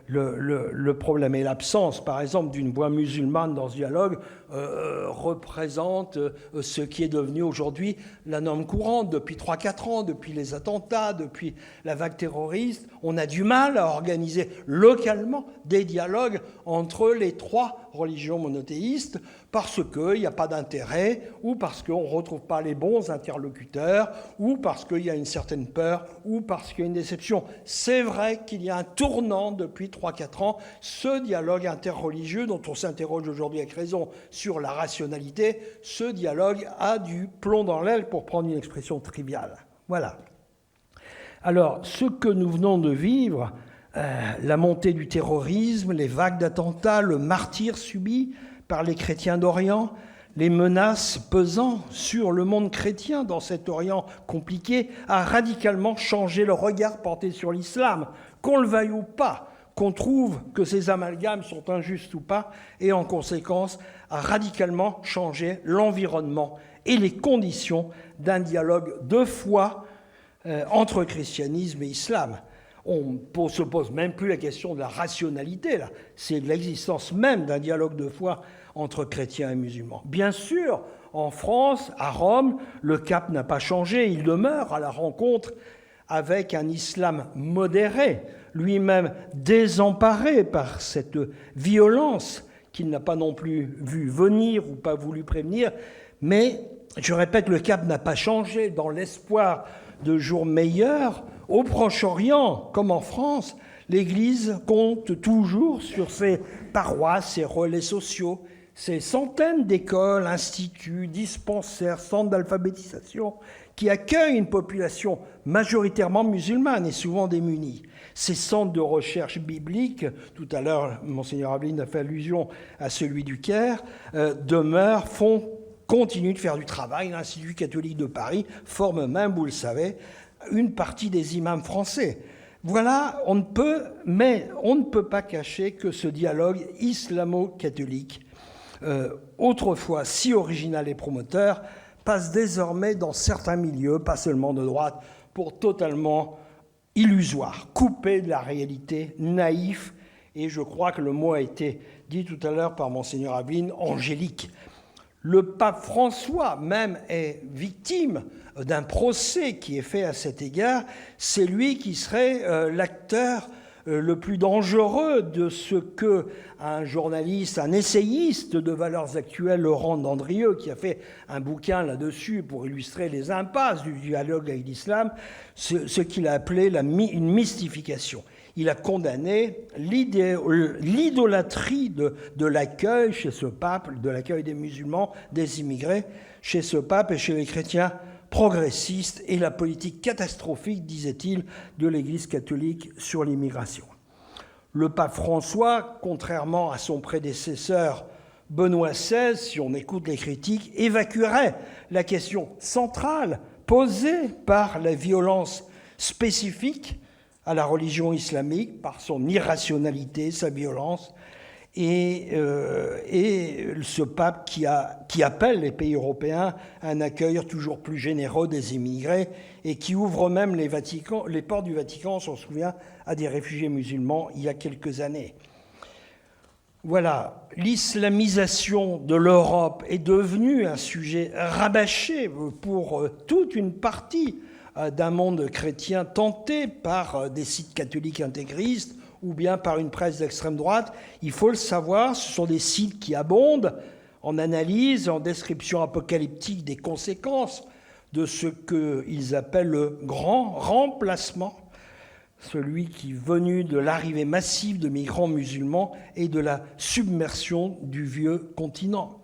le problème. Et l'absence, par exemple, d'une voix musulmane dans ce dialogue représente ce qui est devenu aujourd'hui la norme courante depuis 3-4 ans, depuis les attentats, depuis la vague terroriste. On a du mal à organiser localement des dialogues entre les trois religions monothéistes parce qu'il n'y a pas d'intérêt ou parce qu'on ne retrouve pas les bons interlocuteurs ou parce qu'il y a une certaine peur ou parce qu'il y a une déception. C'est vrai qu'il y a un tournant depuis 3-4 ans, ce dialogue interreligieux dont on s'interroge aujourd'hui avec raison sur la rationalité, ce dialogue a du plomb dans l'aile pour prendre une expression triviale. Voilà. Alors, ce que nous venons de vivre, la montée du terrorisme, les vagues d'attentats, le martyre subi par les chrétiens d'Orient, les menaces pesant sur le monde chrétien dans cet Orient compliqué, a radicalement changé le regard porté sur l'islam, qu'on le veuille ou pas, qu'on trouve que ces amalgames sont injustes ou pas, et en conséquence a radicalement changé l'environnement et les conditions d'un dialogue de foi entre christianisme et islam. On ne se pose même plus la question de la rationalité, là. C'est l'existence même d'un dialogue de foi entre chrétiens et musulmans. Bien sûr, en France, à Rome, le cap n'a pas changé. Il demeure à la rencontre avec un islam modéré, lui-même désemparé par cette violence qu'il n'a pas non plus vu venir ou pas voulu prévenir. Mais, je répète, le cap n'a pas changé dans l'espoir de jours meilleurs. Au Proche-Orient, comme en France, l'Église compte toujours sur ses paroisses, ses relais sociaux, ses centaines d'écoles, instituts, dispensaires, centres d'alphabétisation qui accueillent une population majoritairement musulmane et souvent démunie. Ces centres de recherche biblique, tout à l'heure, Monseigneur Aveline a fait allusion à celui du Caire, demeurent, continuent de faire du travail. L'Institut catholique de Paris forme même, vous le savez, une partie des imams français. Voilà, on ne peut pas cacher que ce dialogue islamo-catholique, autrefois si original et promoteur, passe désormais dans certains milieux, pas seulement de droite, pour totalement illusoire, coupé de la réalité, naïf, et je crois que le mot a été dit tout à l'heure par Monseigneur Aveline, angélique. Le pape François même est victime d'un procès qui est fait à cet égard. C'est lui qui serait l'acteur le plus dangereux de ce que un journaliste, un essayiste de valeurs actuelles, Laurent Dandrieux, qui a fait un bouquin là-dessus pour illustrer les impasses du dialogue avec l'islam, ce qu'il a appelé une mystification. Il a condamné l'idolâtrie de l'accueil chez ce pape, de l'accueil des musulmans, des immigrés, chez ce pape et chez les chrétiens progressistes, et la politique catastrophique, disait-il, de l'Église catholique sur l'immigration. Le pape François, contrairement à son prédécesseur Benoît XVI, si on écoute les critiques, évacuerait la question centrale posée par la violence spécifique à la religion islamique, par son irrationalité, sa violence, et ce pape qui appelle les pays européens à un accueil toujours plus généreux des immigrés et qui ouvre même les portes du Vatican, on s'en souvient, à des réfugiés musulmans il y a quelques années. Voilà, l'islamisation de l'Europe est devenue un sujet rabâché pour toute une partie d'un monde chrétien tenté par des sites catholiques intégristes ou bien par une presse d'extrême droite. Il faut le savoir, ce sont des sites qui abondent en analyse, en description apocalyptique des conséquences de ce qu'ils appellent le grand remplacement, celui qui, venu de l'arrivée massive de migrants musulmans et de la submersion du vieux continent.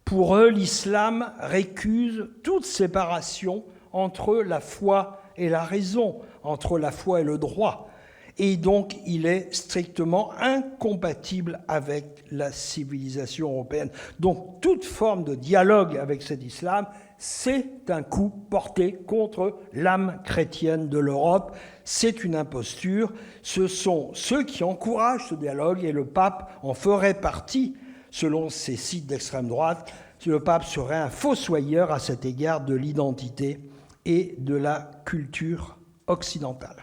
Pour eux, l'islam récuse toute séparation entre la foi et la raison, entre la foi et le droit. Et donc, il est strictement incompatible avec la civilisation européenne. Donc, toute forme de dialogue avec cet islam, c'est un coup porté contre l'âme chrétienne de l'Europe. C'est une imposture. Ce sont ceux qui encouragent ce dialogue, et le pape en ferait partie, selon ces sites d'extrême droite. Le pape serait un fossoyeur à cet égard de l'identité et de la culture occidentale.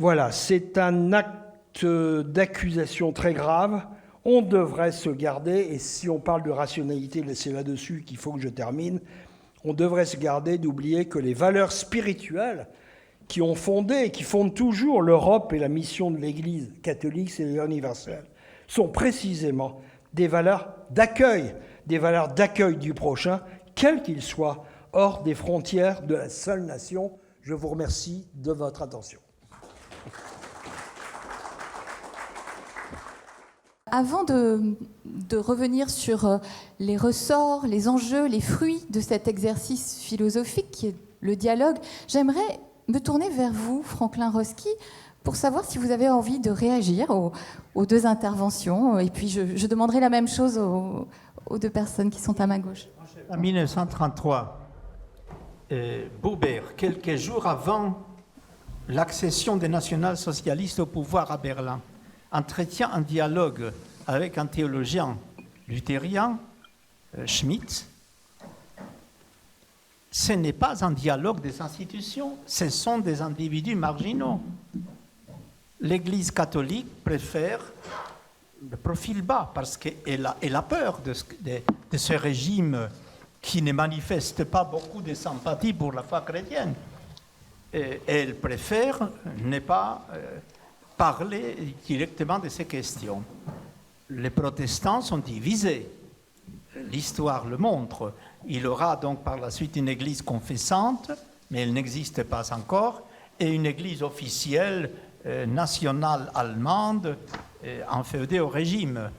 Voilà, c'est un acte d'accusation très grave. On devrait se garder, et si on parle de rationalité, c'est là-dessus qu'il faut que je termine, on devrait se garder d'oublier que les valeurs spirituelles qui ont fondé et qui fondent toujours l'Europe et la mission de l'Église catholique, c'est universelle, sont précisément des valeurs d'accueil du prochain, quel qu'il soit, hors des frontières de la seule nation. Je vous remercie de votre attention. Avant de revenir sur les ressorts, les enjeux, les fruits de cet exercice philosophique qui est le dialogue, j'aimerais me tourner vers vous, Franklin Roski, pour savoir si vous avez envie de réagir aux deux interventions. Et puis je demanderai la même chose aux deux personnes qui sont à ma gauche. En 1933, Buber, quelques jours avant l'accession des national-socialistes au pouvoir à Berlin, entretient un dialogue avec un théologien luthérien, Schmitt. Ce n'est pas un dialogue des institutions, ce sont des individus marginaux. L'Église catholique préfère le profil bas parce qu'elle a peur de ce régime qui ne manifeste pas beaucoup de sympathie pour la foi chrétienne. Et elle préfère ne pas parler directement de ces questions. Les protestants sont divisés. L'histoire le montre. Il y aura donc par la suite une église confessante, mais elle n'existe pas encore, et une église officielle nationale allemande inféodée au régime.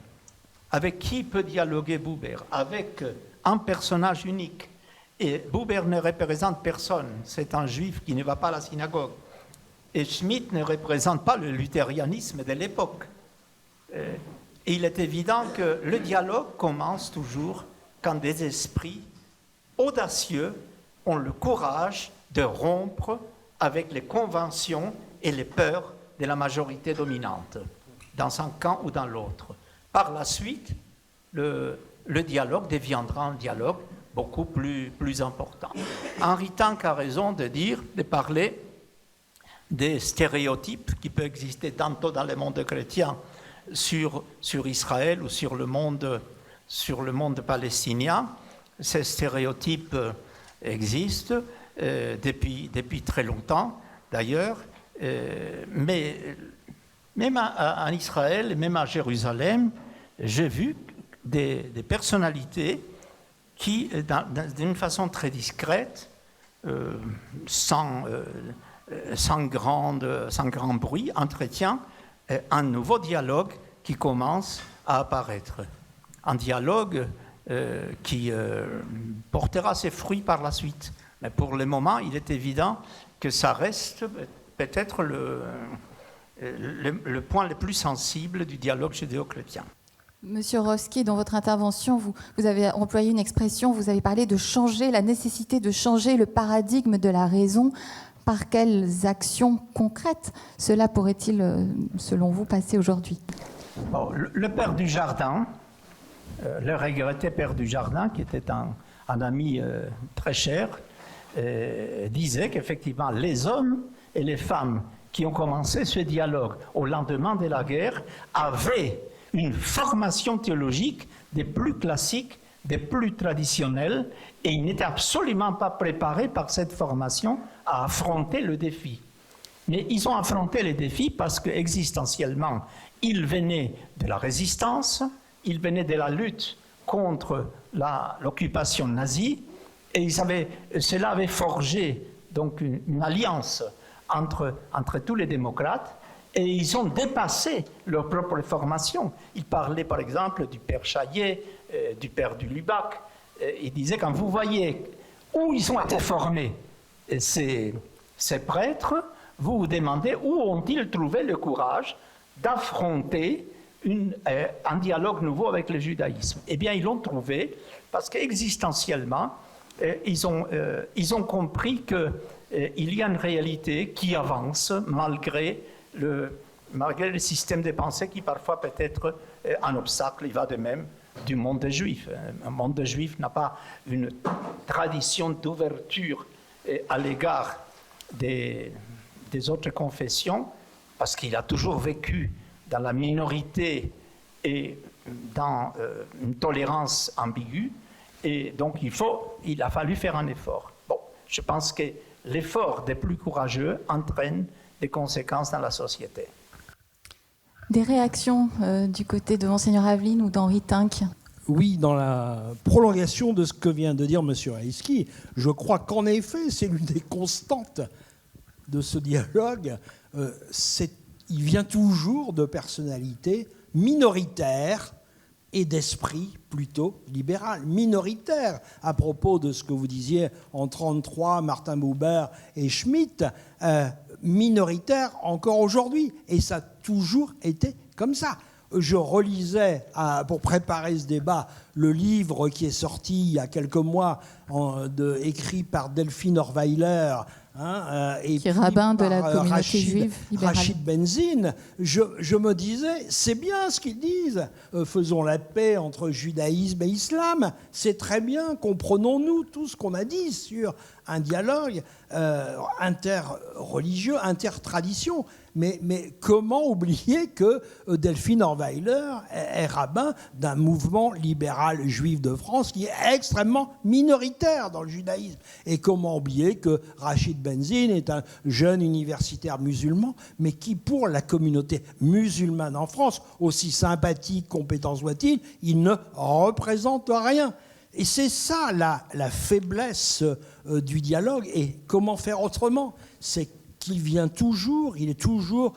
Avec qui peut dialoguer Buber? Avec un personnage unique. Et Buber ne représente personne. C'est un juif qui ne va pas à la synagogue. Et Schmitt ne représente pas le luthérianisme de l'époque. Et il est évident que le dialogue commence toujours quand des esprits audacieux ont le courage de rompre avec les conventions et les peurs de la majorité dominante, dans un camp ou dans l'autre. Par la suite, le dialogue deviendra un dialogue beaucoup plus important. Henri Tank a raison de parler des stéréotypes qui peuvent exister tantôt dans le monde chrétien sur Israël ou sur le monde sur le monde palestinien. Ces stéréotypes existent depuis très longtemps, d'ailleurs, mais même en Israël, même à Jérusalem, j'ai vu des personnalités qui, d'une façon très discrète, sans grand bruit, entretiennent un nouveau dialogue qui commence à apparaître. Un dialogue qui portera ses fruits par la suite. Mais pour le moment, il est évident que ça reste peut-être le point le plus sensible du dialogue judéo-chrétien. Monsieur Roski, dans votre intervention, vous avez employé une expression, vous avez parlé de changer, la nécessité de changer le paradigme de la raison. Par quelles actions concrètes cela pourrait-il, selon vous, passer aujourd'hui? Bon, le père Dujardin, le regretté père Dujardin, qui était un ami très cher, disait qu'effectivement, les hommes et les femmes qui ont commencé ce dialogue au lendemain de la guerre avaient une formation théologique des plus classiques, des plus traditionnelles, et ils n'étaient absolument pas préparés par cette formation à affronter le défi. Mais ils ont affronté le défi parce qu'existentiellement, ils venaient de la résistance, ils venaient de la lutte contre l'occupation nazie, et cela avait forgé donc une alliance entre tous les démocrates, et ils ont dépassé leur propre formation. Ils parlaient par exemple du père Chaillet, du père du Lubac. Ils disaient, quand vous voyez où ils ont été formés, ces prêtres, vous vous demandez où ont-ils trouvé le courage d'affronter un dialogue nouveau avec le judaïsme. Eh bien, ils l'ont trouvé parce qu'existentiellement, ils ont compris qu'il y a une réalité qui avance malgré le système de pensée qui parfois peut être un obstacle. Il va de même du monde des Juifs. Un monde des Juifs n'a pas une tradition d'ouverture à l'égard des autres confessions parce qu'il a toujours vécu dans la minorité et dans une tolérance ambiguë. Et donc il a fallu faire un effort. Bon, je pense que l'effort des plus courageux entraîne des conséquences dans la société. Des réactions du côté de Monseigneur Aveline ou d'Henri Tinck? Oui, dans la prolongation de ce que vient de dire M. Raïski, je crois qu'en effet, c'est l'une des constantes de ce dialogue. Il vient toujours de personnalités minoritaires et d'esprit plutôt libéral, minoritaire, à propos de ce que vous disiez en 1933, Martin Buber et Schmitt, minoritaire encore aujourd'hui. Et ça a toujours été comme ça. Je relisais, pour préparer ce débat, le livre qui est sorti il y a quelques mois, écrit par Delphine Orweiler, et qui est rabbin de la communauté juive libérale. Rachid Benzine. Je me disais, c'est bien ce qu'ils disent, faisons la paix entre judaïsme et islam, c'est très bien, comprenons-nous tout ce qu'on a dit sur un dialogue interreligieux, intertradition. Mais comment oublier que Delphine Orweiler est rabbin d'un mouvement libéral juif de France qui est extrêmement minoritaire dans le judaïsme? Et comment oublier que Rachid Benzine est un jeune universitaire musulman, mais qui, pour la communauté musulmane en France, aussi sympathique, compétent soit-il, il ne représente rien. Et c'est ça la faiblesse du dialogue. Et comment faire autrement? C'est qu'il il est toujours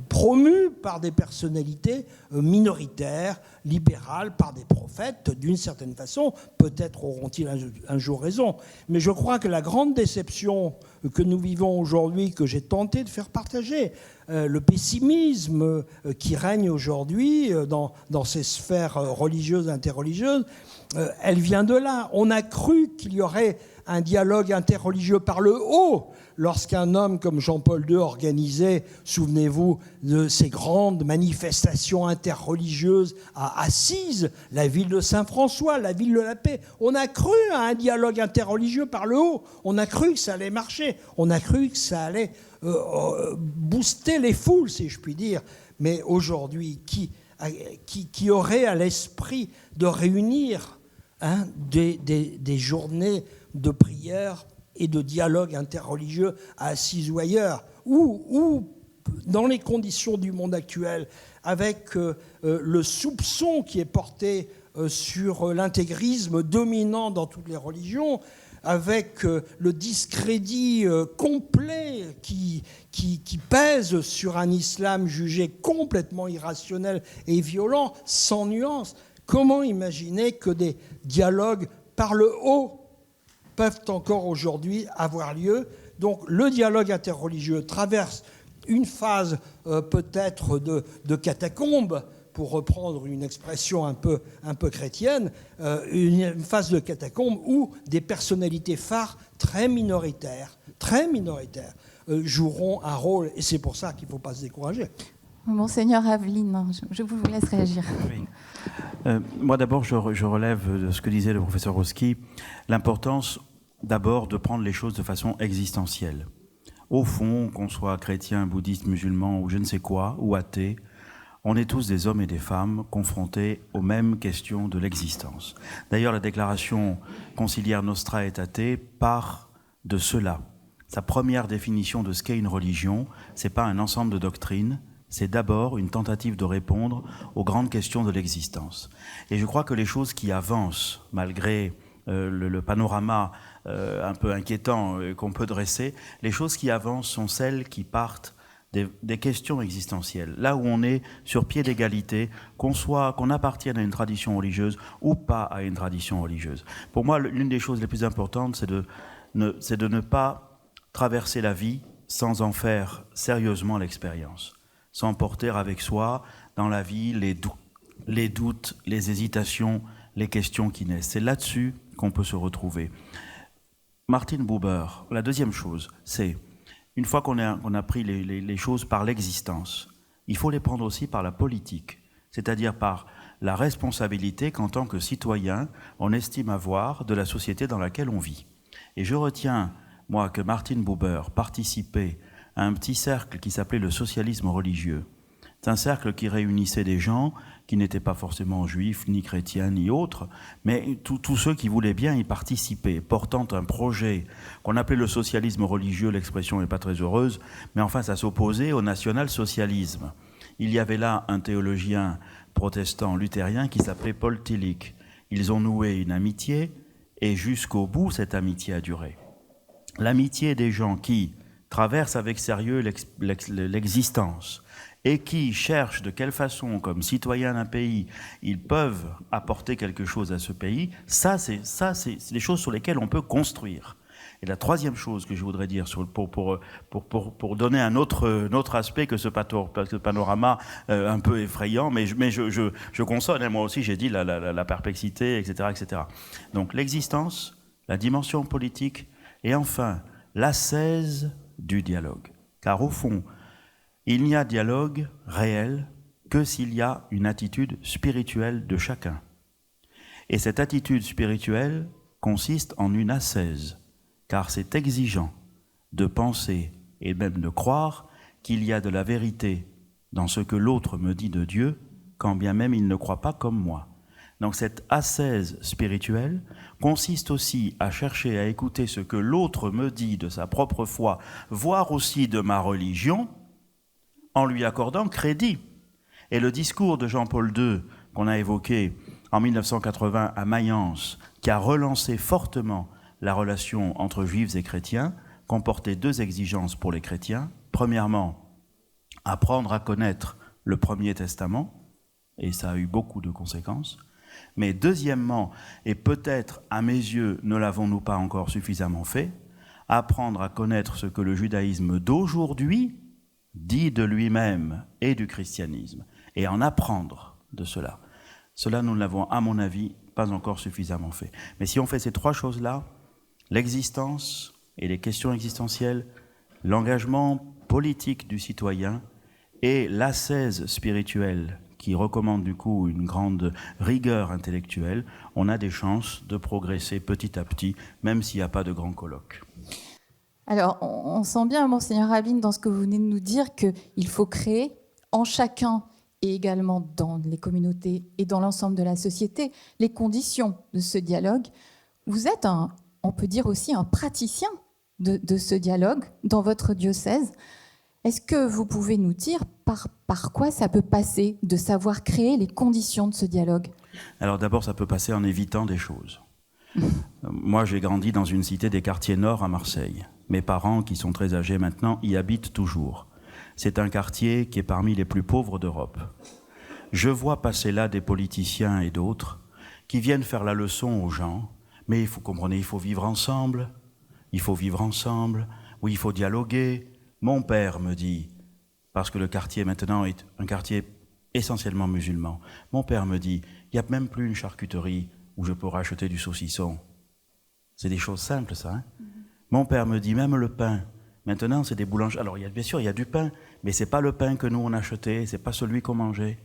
promu par des personnalités minoritaires, libérales, par des prophètes, d'une certaine façon. Peut-être auront-ils un jour raison. Mais je crois que la grande déception que nous vivons aujourd'hui, que j'ai tenté de faire partager, le pessimisme qui règne aujourd'hui dans ces sphères religieuses, interreligieuses, elle vient de là. On a cru qu'il y aurait un dialogue interreligieux par le haut lorsqu'un homme comme Jean-Paul II organisait, souvenez-vous, de ces grandes manifestations interreligieuses à Assise, la ville de Saint-François, la ville de la paix. On a cru à un dialogue interreligieux par le haut. On a cru que ça allait marcher. On a cru que ça allait booster les foules, si je puis dire. Mais aujourd'hui, qui aurait à l'esprit de réunir des journées de prière et de dialogue interreligieux à Assise ou ailleurs, ou dans les conditions du monde actuel, avec le soupçon qui est porté sur l'intégrisme dominant dans toutes les religions, avec le discrédit complet qui pèse sur un islam jugé complètement irrationnel et violent, sans nuance. Comment imaginer que des dialogues par le haut peuvent encore aujourd'hui avoir lieu? Donc le dialogue interreligieux traverse une phase peut-être de catacombe, pour reprendre une expression un peu chrétienne, une phase de catacombe où des personnalités phares très minoritaires, joueront un rôle. Et c'est pour ça qu'il ne faut pas se décourager. Monseigneur Aveline, je vous laisse réagir. Oui. Moi, d'abord, je relève de ce que disait le professeur Roski, l'importance, d'abord, de prendre les choses de façon existentielle. Au fond, qu'on soit chrétien, bouddhiste, musulman, ou je ne sais quoi, ou athée, on est tous des hommes et des femmes confrontés aux mêmes questions de l'existence. D'ailleurs, la déclaration conciliaire Nostra Aetate part de cela. Sa première définition de ce qu'est une religion, ce n'est pas un ensemble de doctrines, c'est d'abord une tentative de répondre aux grandes questions de l'existence. Et je crois que les choses qui avancent, malgré le panorama un peu inquiétant qu'on peut dresser, les choses qui avancent sont celles qui partent des questions existentielles, là où on est sur pied d'égalité, qu'on appartienne à une tradition religieuse ou pas à une tradition religieuse. Pour moi, l'une des choses les plus importantes, c'est de ne pas traverser la vie sans en faire sérieusement l'expérience, sans porter avec soi dans la vie les doutes, les hésitations, les questions qui naissent. C'est là-dessus qu'on peut se retrouver. Martin Buber, la deuxième chose, c'est une fois qu'on a pris les choses par l'existence, il faut les prendre aussi par la politique, c'est-à-dire par la responsabilité qu'en tant que citoyen, on estime avoir de la société dans laquelle on vit. Et je retiens, moi, que Martin Buber participait à un petit cercle qui s'appelait le socialisme religieux. C'est un cercle qui réunissait des gens qui n'étaient pas forcément juifs, ni chrétiens, ni autres, mais tous ceux qui voulaient bien y participer, portant un projet qu'on appelait le socialisme religieux, l'expression n'est pas très heureuse, mais enfin ça s'opposait au national-socialisme. Il y avait là un théologien protestant luthérien qui s'appelait Paul Tillich. Ils ont noué une amitié, et jusqu'au bout, cette amitié a duré. L'amitié des gens qui traversent avec sérieux l'existence, et qui cherchent de quelle façon, comme citoyens d'un pays, ils peuvent apporter quelque chose à ce pays, ça c'est des choses sur lesquelles on peut construire. Et la troisième chose que je voudrais dire pour donner un autre aspect que ce panorama un peu effrayant, mais je consonne, et moi aussi j'ai dit la perplexité, etc., etc. Donc l'existence, la dimension politique, et enfin l'ascèse du dialogue. Car au fond, il n'y a dialogue réel que s'il y a une attitude spirituelle de chacun. Et cette attitude spirituelle consiste en une ascèse, car c'est exigeant de penser et même de croire qu'il y a de la vérité dans ce que l'autre me dit de Dieu, quand bien même il ne croit pas comme moi. Donc cette ascèse spirituelle consiste aussi à chercher à écouter ce que l'autre me dit de sa propre foi, voire aussi de ma religion, en lui accordant crédit. Et le discours de Jean-Paul II, qu'on a évoqué en 1980 à Mayence, qui a relancé fortement la relation entre juifs et chrétiens, comportait deux exigences pour les chrétiens. Premièrement, apprendre à connaître le Premier Testament, et ça a eu beaucoup de conséquences. Mais deuxièmement, et peut-être à mes yeux ne l'avons-nous pas encore suffisamment fait, apprendre à connaître ce que le judaïsme d'aujourd'hui dit de lui-même et du christianisme, et en apprendre de cela. Cela, nous ne l'avons, à mon avis, pas encore suffisamment fait. Mais si on fait ces trois choses-là, l'existence et les questions existentielles, l'engagement politique du citoyen et l'ascèse spirituelle qui recommande du coup une grande rigueur intellectuelle, on a des chances de progresser petit à petit, même s'il n'y a pas de grand colloque. Alors, on sent bien, Monseigneur Aveline, dans ce que vous venez de nous dire, qu'il faut créer en chacun et également dans les communautés et dans l'ensemble de la société, les conditions de ce dialogue. Vous êtes, on peut dire aussi, un praticien de ce dialogue dans votre diocèse. Est-ce que vous pouvez nous dire par quoi ça peut passer de savoir créer les conditions de ce dialogue? Alors d'abord, ça peut passer en évitant des choses. Moi, j'ai grandi dans une cité des quartiers nord à Marseille. Mes parents, qui sont très âgés maintenant, y habitent toujours. C'est un quartier qui est parmi les plus pauvres d'Europe. Je vois passer là des politiciens et d'autres qui viennent faire la leçon aux gens. Mais il faut comprendre, il faut vivre ensemble. Il faut vivre ensemble. Oui, il faut dialoguer. Mon père me dit, parce que le quartier maintenant est un quartier essentiellement musulman, mon père me dit, il n'y a même plus une charcuterie où je pourrais acheter du saucisson. C'est des choses simples, ça. Hein? Mon père me dit, même le pain, maintenant c'est des boulangeries. Alors bien sûr, il y a du pain, mais ce n'est pas le pain que nous on achetait, ce n'est pas celui qu'on mangeait.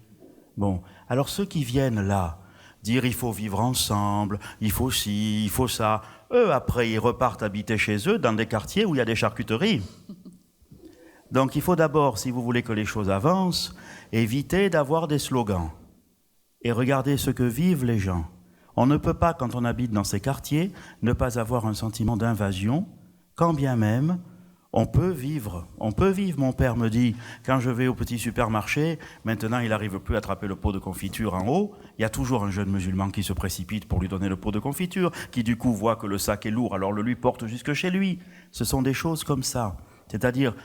Bon, alors ceux qui viennent là, dire il faut vivre ensemble, il faut ci, il faut ça, eux après ils repartent habiter chez eux dans des quartiers où il y a des charcuteries. Donc il faut d'abord, si vous voulez que les choses avancent, éviter d'avoir des slogans et regarder ce que vivent les gens. On ne peut pas, quand on habite dans ces quartiers, ne pas avoir un sentiment d'invasion, quand bien même on peut vivre. On peut vivre, mon père me dit, quand je vais au petit supermarché, maintenant il n'arrive plus à attraper le pot de confiture en haut, il y a toujours un jeune musulman qui se précipite pour lui donner le pot de confiture, qui du coup voit que le sac est lourd, alors le lui porte jusque chez lui. Ce sont des choses comme ça. C'est-à-dire,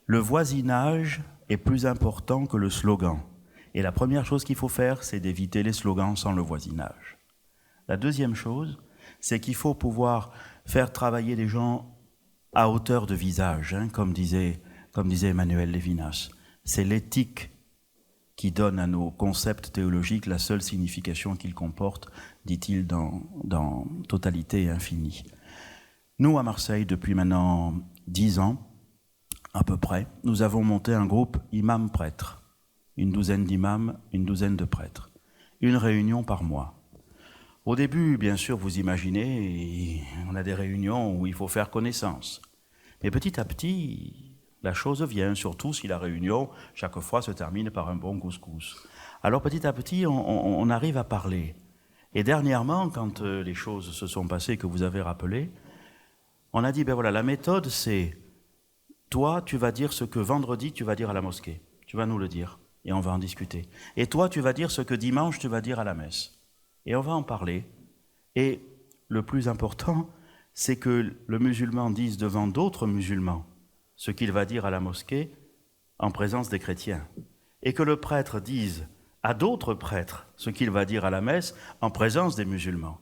le voisinage est plus important que le slogan. Et la première chose qu'il faut faire, c'est d'éviter les slogans sans le voisinage. La deuxième chose, c'est qu'il faut pouvoir faire travailler les gens à hauteur de visage, hein, comme disait Emmanuel Lévinas. C'est l'éthique qui donne à nos concepts théologiques la seule signification qu'ils comportent, dit-il dans Totalité et Infini. Nous, à Marseille, depuis maintenant 10 ans, à peu près, nous avons monté un groupe imams-prêtres, une douzaine d'imams, une douzaine de prêtres, une réunion par mois. Au début, bien sûr, vous imaginez, on a des réunions où il faut faire connaissance. Mais petit à petit, la chose vient, surtout si la réunion, chaque fois, se termine par un bon couscous. Alors petit à petit, on arrive à parler. Et dernièrement, quand les choses se sont passées, que vous avez rappelées, on a dit, ben voilà, la méthode, c'est, toi, tu vas dire ce que vendredi, tu vas dire à la mosquée. Tu vas nous le dire, et on va en discuter. Et toi, tu vas dire ce que dimanche, tu vas dire à la messe. Et on va en parler. Et le plus important, c'est que le musulman dise devant d'autres musulmans ce qu'il va dire à la mosquée en présence des chrétiens. Et que le prêtre dise à d'autres prêtres ce qu'il va dire à la messe en présence des musulmans.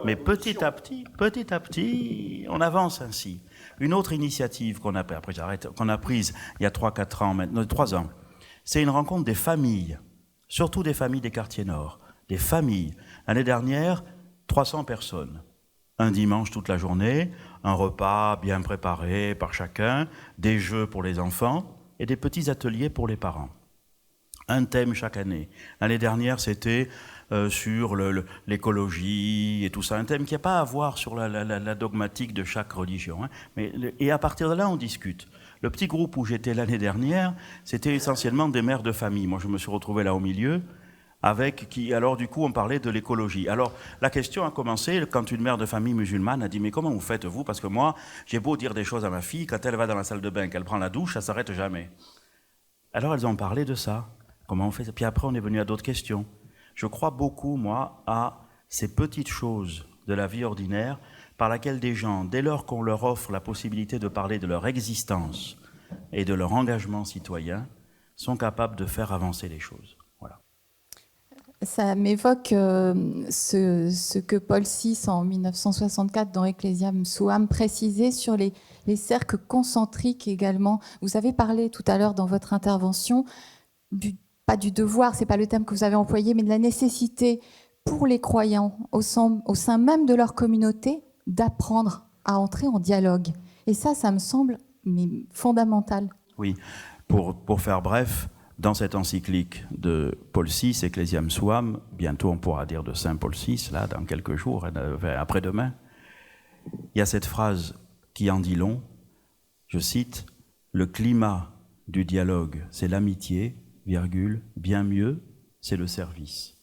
Mais petit à petit, on avance ainsi. Une autre initiative qu'on a prise il y a 3-4 ans, maintenant 3 ans, c'est une rencontre des familles, surtout des familles des quartiers nord, des familles. L'année dernière, 300 personnes. Un dimanche toute la journée, un repas bien préparé par chacun, des jeux pour les enfants et des petits ateliers pour les parents. Un thème chaque année. L'année dernière, c'était sur l'écologie et tout ça. Un thème qui n'a pas à voir sur la dogmatique de chaque religion. Hein. Et à partir de là, on discute. Le petit groupe où j'étais l'année dernière, c'était essentiellement des mères de famille. Moi, je me suis retrouvé là au milieu. Alors du coup on parlait de l'écologie. Alors la question a commencé quand une mère de famille musulmane a dit mais comment vous faites vous, parce que moi j'ai beau dire des choses à ma fille, quand elle va dans la salle de bain, qu'elle prend la douche, ça s'arrête jamais. Alors elles ont parlé de ça, comment on fait ça. Puis après on est venu à d'autres questions. Je crois beaucoup moi à ces petites choses de la vie ordinaire par laquelle des gens, dès lors qu'on leur offre la possibilité de parler de leur existence et de leur engagement citoyen, sont capables de faire avancer les choses. Ça m'évoque ce que Paul VI, en 1964, dans Ecclesiam Suam, précisait sur les cercles concentriques également. Vous avez parlé tout à l'heure dans votre intervention, pas du devoir, ce n'est pas le terme que vous avez employé, mais de la nécessité pour les croyants, au sein même de leur communauté, d'apprendre à entrer en dialogue. Et ça me semble fondamental. Oui, pour faire bref, dans cette encyclique de Paul VI, Ecclesiam Suam, bientôt on pourra dire de Saint Paul VI, là, dans quelques jours, après-demain, il y a cette phrase qui en dit long, je cite, « Le climat du dialogue, c'est l'amitié, virgule, bien mieux, c'est le service.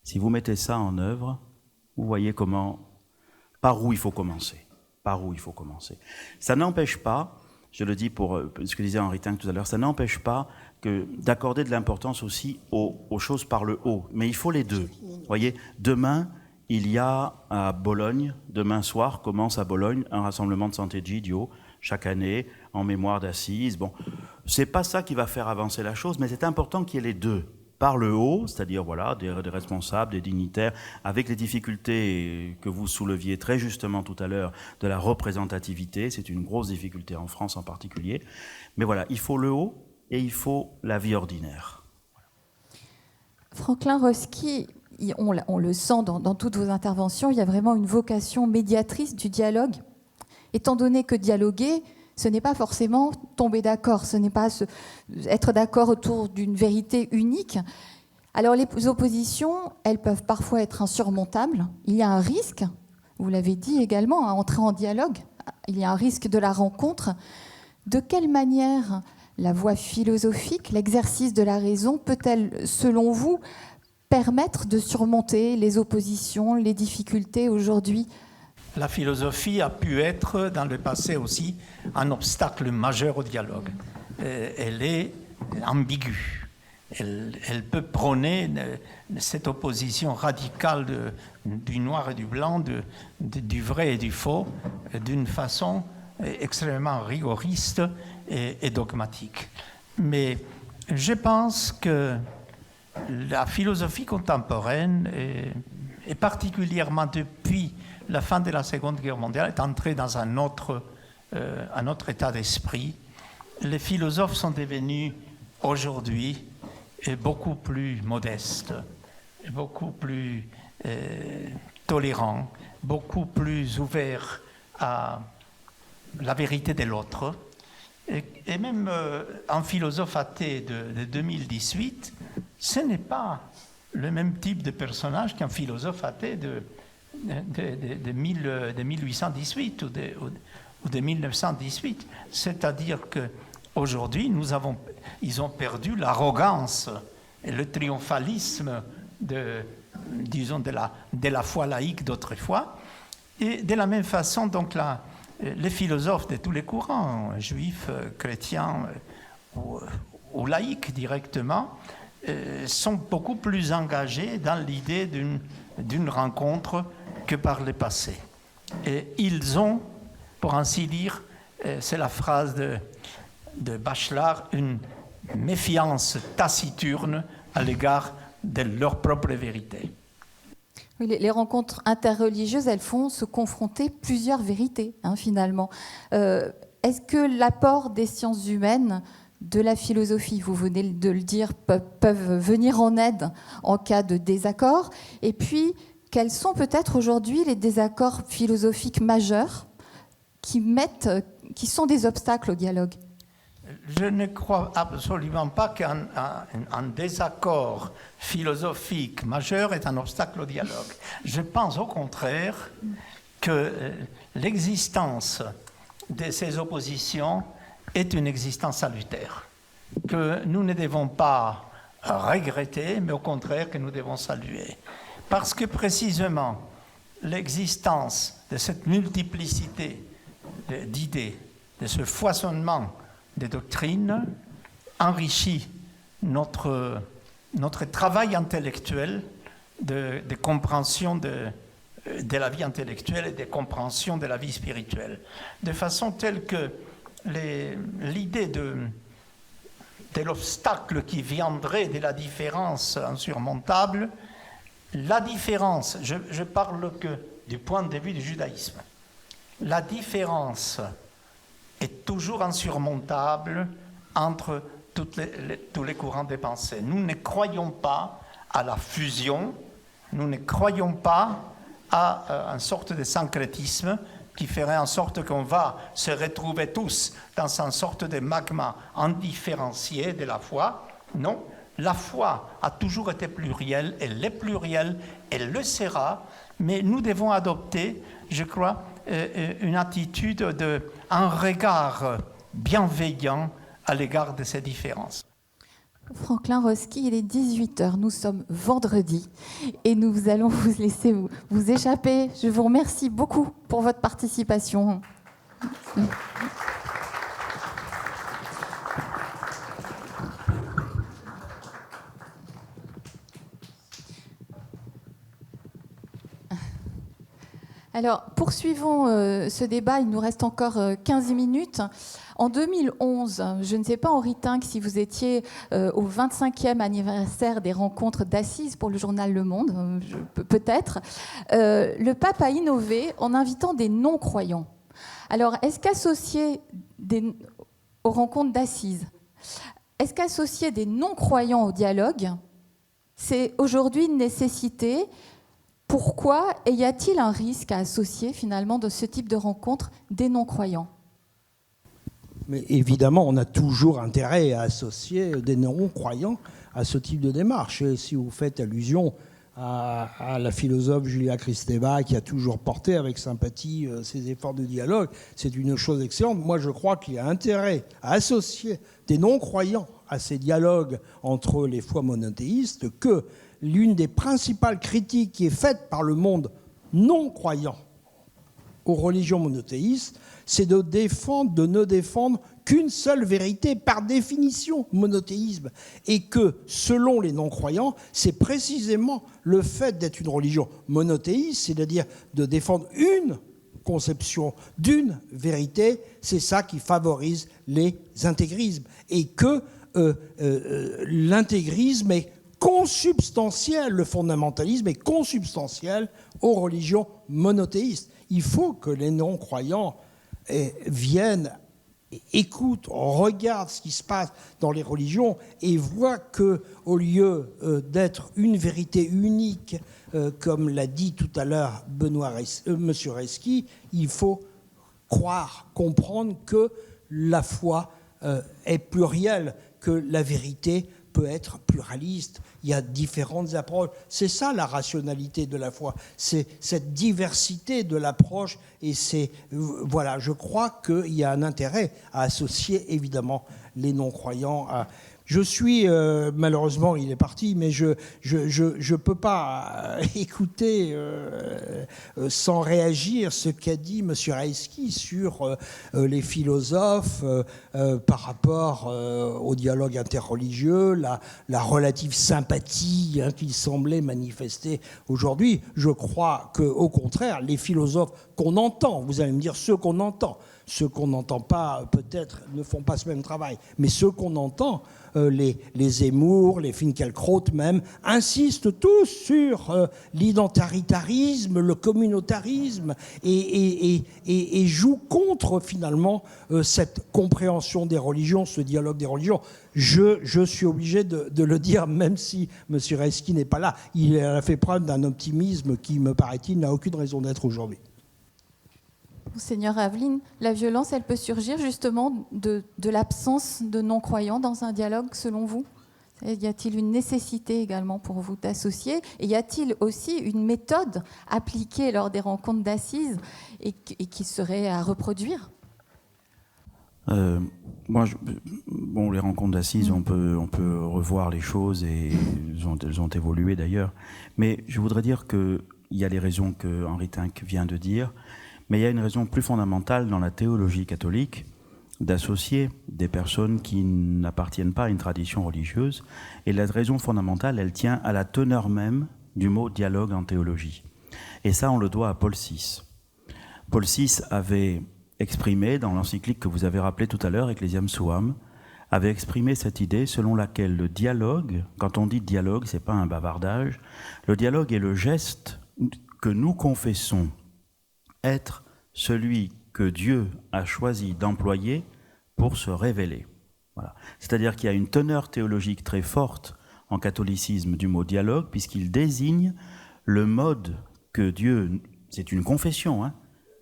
Si vous mettez ça en œuvre, vous voyez par où il faut commencer. Par où il faut commencer. Ça n'empêche pas, je le dis pour ce que disait Henri Tinck tout à l'heure, ça n'empêche pas d'accorder de l'importance aussi aux choses par le haut. Mais il faut les deux. Vous voyez, demain, il y a à Bologne, demain soir commence à Bologne un rassemblement de Sant'Egidio, chaque année, en mémoire d'Assise. Bon, c'est pas ça qui va faire avancer la chose, mais c'est important qu'il y ait les deux. Par le haut, c'est-à-dire voilà, des responsables, des dignitaires, avec les difficultés que vous souleviez très justement tout à l'heure de la représentativité, c'est une grosse difficulté en France en particulier. Mais voilà, il faut le haut et il faut la vie ordinaire. Franklin Roski, on le sent dans toutes vos interventions, il y a vraiment une vocation médiatrice du dialogue. Étant donné que dialoguer, ce n'est pas forcément tomber d'accord, ce n'est pas être d'accord autour d'une vérité unique. Alors les oppositions, elles peuvent parfois être insurmontables. Il y a un risque, vous l'avez dit également, à entrer en dialogue. Il y a un risque de la rencontre. De quelle manière la voie philosophique, l'exercice de la raison, peut-elle, selon vous, permettre de surmonter les oppositions, les difficultés aujourd'hui ? La philosophie a pu être, dans le passé aussi, un obstacle majeur au dialogue. Elle est ambiguë. Elle peut prôner cette opposition radicale du noir et du blanc, du vrai et du faux, d'une façon extrêmement rigoriste et dogmatique. Mais je pense que la philosophie contemporaine, et particulièrement depuis la fin de la Seconde Guerre mondiale, est entrée dans un autre état d'esprit. Les philosophes sont devenus aujourd'hui beaucoup plus modestes, beaucoup plus tolérants, beaucoup plus ouverts à la vérité de l'autre. Et même un philosophe athée de 2018, ce n'est pas le même type de personnage qu'un philosophe athée de 1818 ou de 1918. C'est-à-dire qu'aujourd'hui, ils ont perdu l'arrogance et le triomphalisme de la foi laïque d'autrefois. Et de la même façon, donc, les philosophes de tous les courants, juifs, chrétiens ou laïcs directement, sont beaucoup plus engagés dans l'idée d'une rencontre que par le passé. Et ils ont, pour ainsi dire, c'est la phrase de Bachelard, une méfiance taciturne à l'égard de leur propre vérité. Oui, les rencontres interreligieuses, elles font se confronter plusieurs vérités, finalement. Est-ce que l'apport des sciences humaines, de la philosophie, vous venez de le dire, peuvent venir en aide en cas de désaccord? Et puis, quels sont peut-être aujourd'hui les désaccords philosophiques majeurs qui sont des obstacles au dialogue? Je ne crois absolument pas qu'un désaccord philosophique majeur est un obstacle au dialogue. Je pense au contraire que l'existence de ces oppositions est une existence salutaire, que nous ne devons pas regretter, mais au contraire que nous devons saluer. Parce que précisément, l'existence de cette multiplicité d'idées, de ce foisonnement des doctrines, enrichit notre travail intellectuel de compréhension de la vie intellectuelle et de compréhension de la vie spirituelle, de façon telle que l'idée de l'obstacle qui viendrait de la différence insurmontable, la différence, je parle que du point de vue du judaïsme, la différence est toujours insurmontable entre tous les courants de pensée. Nous ne croyons pas à la fusion, nous ne croyons pas à une sorte de syncrétisme qui ferait en sorte qu'on va se retrouver tous dans une sorte de magma indifférencié de la foi. Non, la foi a toujours été plurielle, elle est plurielle, elle le sera, mais nous devons adopter, je crois, une attitude, un regard bienveillant à l'égard de ces différences. Franklin Roski, il est 18h, nous sommes vendredi et nous allons vous laisser vous échapper. Je vous remercie beaucoup pour votre participation. Alors, poursuivons ce débat. Il nous reste encore 15 minutes. En 2011, je ne sais pas, Henri Tinck, si vous étiez au 25e anniversaire des rencontres d'Assise pour le journal Le Monde, peut-être, le pape a innové en invitant des non-croyants. Alors, est-ce qu'associer aux rencontres d'Assise, est-ce qu'associer des non-croyants au dialogue, c'est aujourd'hui une nécessité ? Pourquoi ? Et y a-t-il un risque à associer finalement de ce type de rencontres des non-croyants ? Mais évidemment, on a toujours intérêt à associer des non-croyants à ce type de démarche. Et si vous faites allusion à la philosophe Julia Kristeva, qui a toujours porté avec sympathie ses efforts de dialogue, c'est une chose excellente. Moi, je crois qu'il y a intérêt à associer des non-croyants à ces dialogues entre les foi monothéistes, que l'une des principales critiques qui est faite par le monde non-croyant aux religions monothéistes, c'est de ne défendre qu'une seule vérité, par définition, monothéisme. Et que, selon les non-croyants, c'est précisément le fait d'être une religion monothéiste, c'est-à-dire de défendre une conception d'une vérité, c'est ça qui favorise les intégrismes. Et que l'intégrisme est consubstantiel, le fondamentalisme est consubstantiel aux religions monothéistes. Il faut que les non-croyants viennent, écoutent, regardent ce qui se passe dans les religions et voient qu'au lieu d'être une vérité unique, comme l'a dit tout à l'heure M. Reski, il faut croire, comprendre que la foi est plurielle, que la vérité peut être pluraliste. Il y a différentes approches. C'est ça la rationalité de la foi. C'est cette diversité de l'approche. Et voilà, je crois qu'il y a un intérêt à associer évidemment les non-croyants à... Je suis, malheureusement, il est parti, mais je peux pas écouter sans réagir ce qu'a dit M. Reski sur les philosophes par rapport au dialogue interreligieux, la relative sympathie qu'il semblait manifester aujourd'hui. Je crois qu'au contraire, les philosophes qu'on entend, vous allez me dire ceux qu'on n'entend pas, peut-être, ne font pas ce même travail. Mais ceux qu'on entend, les Zemmour, les Finkielkraut même, insistent tous sur l'identitarisme, le communautarisme et jouent contre, finalement, cette compréhension des religions, ce dialogue des religions. Je suis obligé de le dire, même si M. Reski n'est pas là. Il a fait preuve d'un optimisme qui, me paraît-il, n'a aucune raison d'être aujourd'hui. Monseigneur Aveline, la violence, elle peut surgir justement de l'absence de non-croyants dans un dialogue, selon vous ? Y a-t-il une nécessité également pour vous d'associer ? Et y a-t-il aussi une méthode appliquée lors des rencontres d'assises et qui serait à reproduire ? Les rencontres d'assises, on peut revoir les choses et elles ont évolué d'ailleurs. Mais je voudrais dire qu'il y a les raisons que Henri Tinck vient de dire. Mais il y a une raison plus fondamentale dans la théologie catholique d'associer des personnes qui n'appartiennent pas à une tradition religieuse. Et la raison fondamentale, elle tient à la teneur même du mot dialogue en théologie. Et ça, on le doit à Paul VI. Paul VI avait exprimé, dans l'encyclique que vous avez rappelée tout à l'heure, Ecclesiam Suam, avait exprimé cette idée selon laquelle le dialogue, quand on dit dialogue, c'est pas un bavardage, le dialogue est le geste que nous confessons être celui que Dieu a choisi d'employer pour se révéler. Voilà. C'est-à-dire qu'il y a une teneur théologique très forte en catholicisme du mot dialogue, puisqu'il désigne le mode que Dieu, c'est une confession,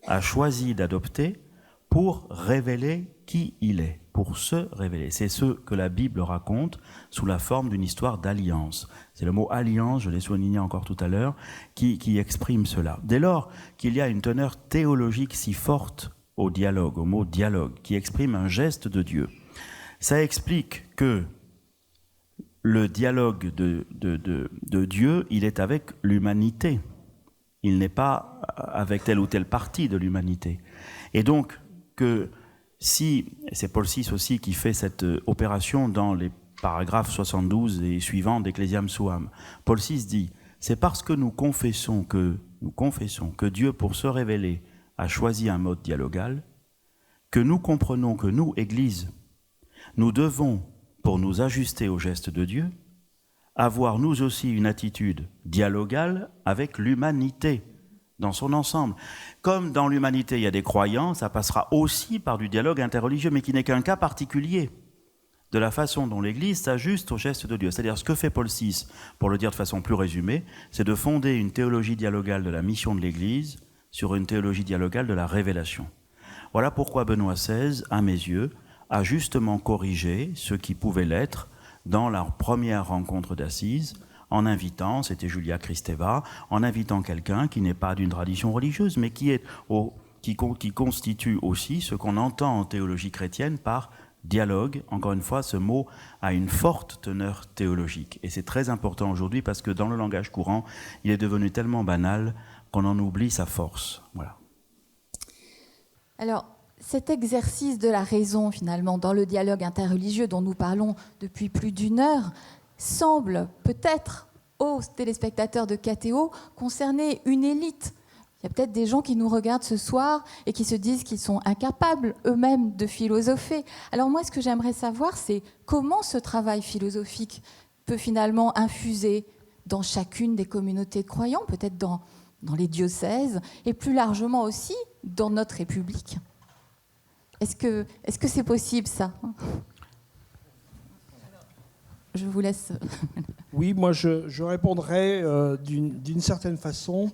a choisi d'adopter pour révéler qui il est, pour se révéler. C'est ce que la Bible raconte sous la forme d'une histoire d'alliance. C'est le mot alliance, je l'ai souligné encore tout à l'heure, qui exprime cela. Dès lors qu'il y a une teneur théologique si forte au dialogue, au mot dialogue, qui exprime un geste de Dieu, ça explique que le dialogue de Dieu, il est avec l'humanité. Il n'est pas avec telle ou telle partie de l'humanité. Et donc, que si, c'est Paul VI aussi qui fait cette opération dans les paragraphes 72 et suivants d'Ecclesiam Suam, Paul VI dit, c'est parce que nous confessons que Dieu, pour se révéler, a choisi un mode dialogal, que nous comprenons que nous, Église, nous devons, pour nous ajuster au geste de Dieu, avoir nous aussi une attitude dialogale avec l'humanité dans son ensemble. Comme dans l'humanité, il y a des croyants, ça passera aussi par du dialogue interreligieux, mais qui n'est qu'un cas particulier de la façon dont l'Église s'ajuste au geste de Dieu. C'est-à-dire ce que fait Paul VI, pour le dire de façon plus résumée, c'est de fonder une théologie dialogale de la mission de l'Église sur une théologie dialogale de la révélation. Voilà pourquoi Benoît XVI, à mes yeux, a justement corrigé ce qui pouvait l'être dans la première rencontre d'Assise, en invitant, c'était Julia Kristeva, en invitant quelqu'un qui n'est pas d'une tradition religieuse, mais qui constitue aussi ce qu'on entend en théologie chrétienne par dialogue. Encore une fois, ce mot a une forte teneur théologique. Et c'est très important aujourd'hui parce que dans le langage courant, il est devenu tellement banal qu'on en oublie sa force. Voilà. Alors, cet exercice de la raison, finalement, dans le dialogue interreligieux dont nous parlons depuis plus d'une heure, semble peut-être aux téléspectateurs de KTO concerner une élite. Il y a peut-être des gens qui nous regardent ce soir et qui se disent qu'ils sont incapables eux-mêmes de philosopher. Alors moi, ce que j'aimerais savoir, c'est comment ce travail philosophique peut finalement infuser dans chacune des communautés de croyants, peut-être dans les diocèses, et plus largement aussi dans notre République. Est-ce que c'est possible, ça ? Je vous laisse. Oui, moi je répondrai d'une certaine façon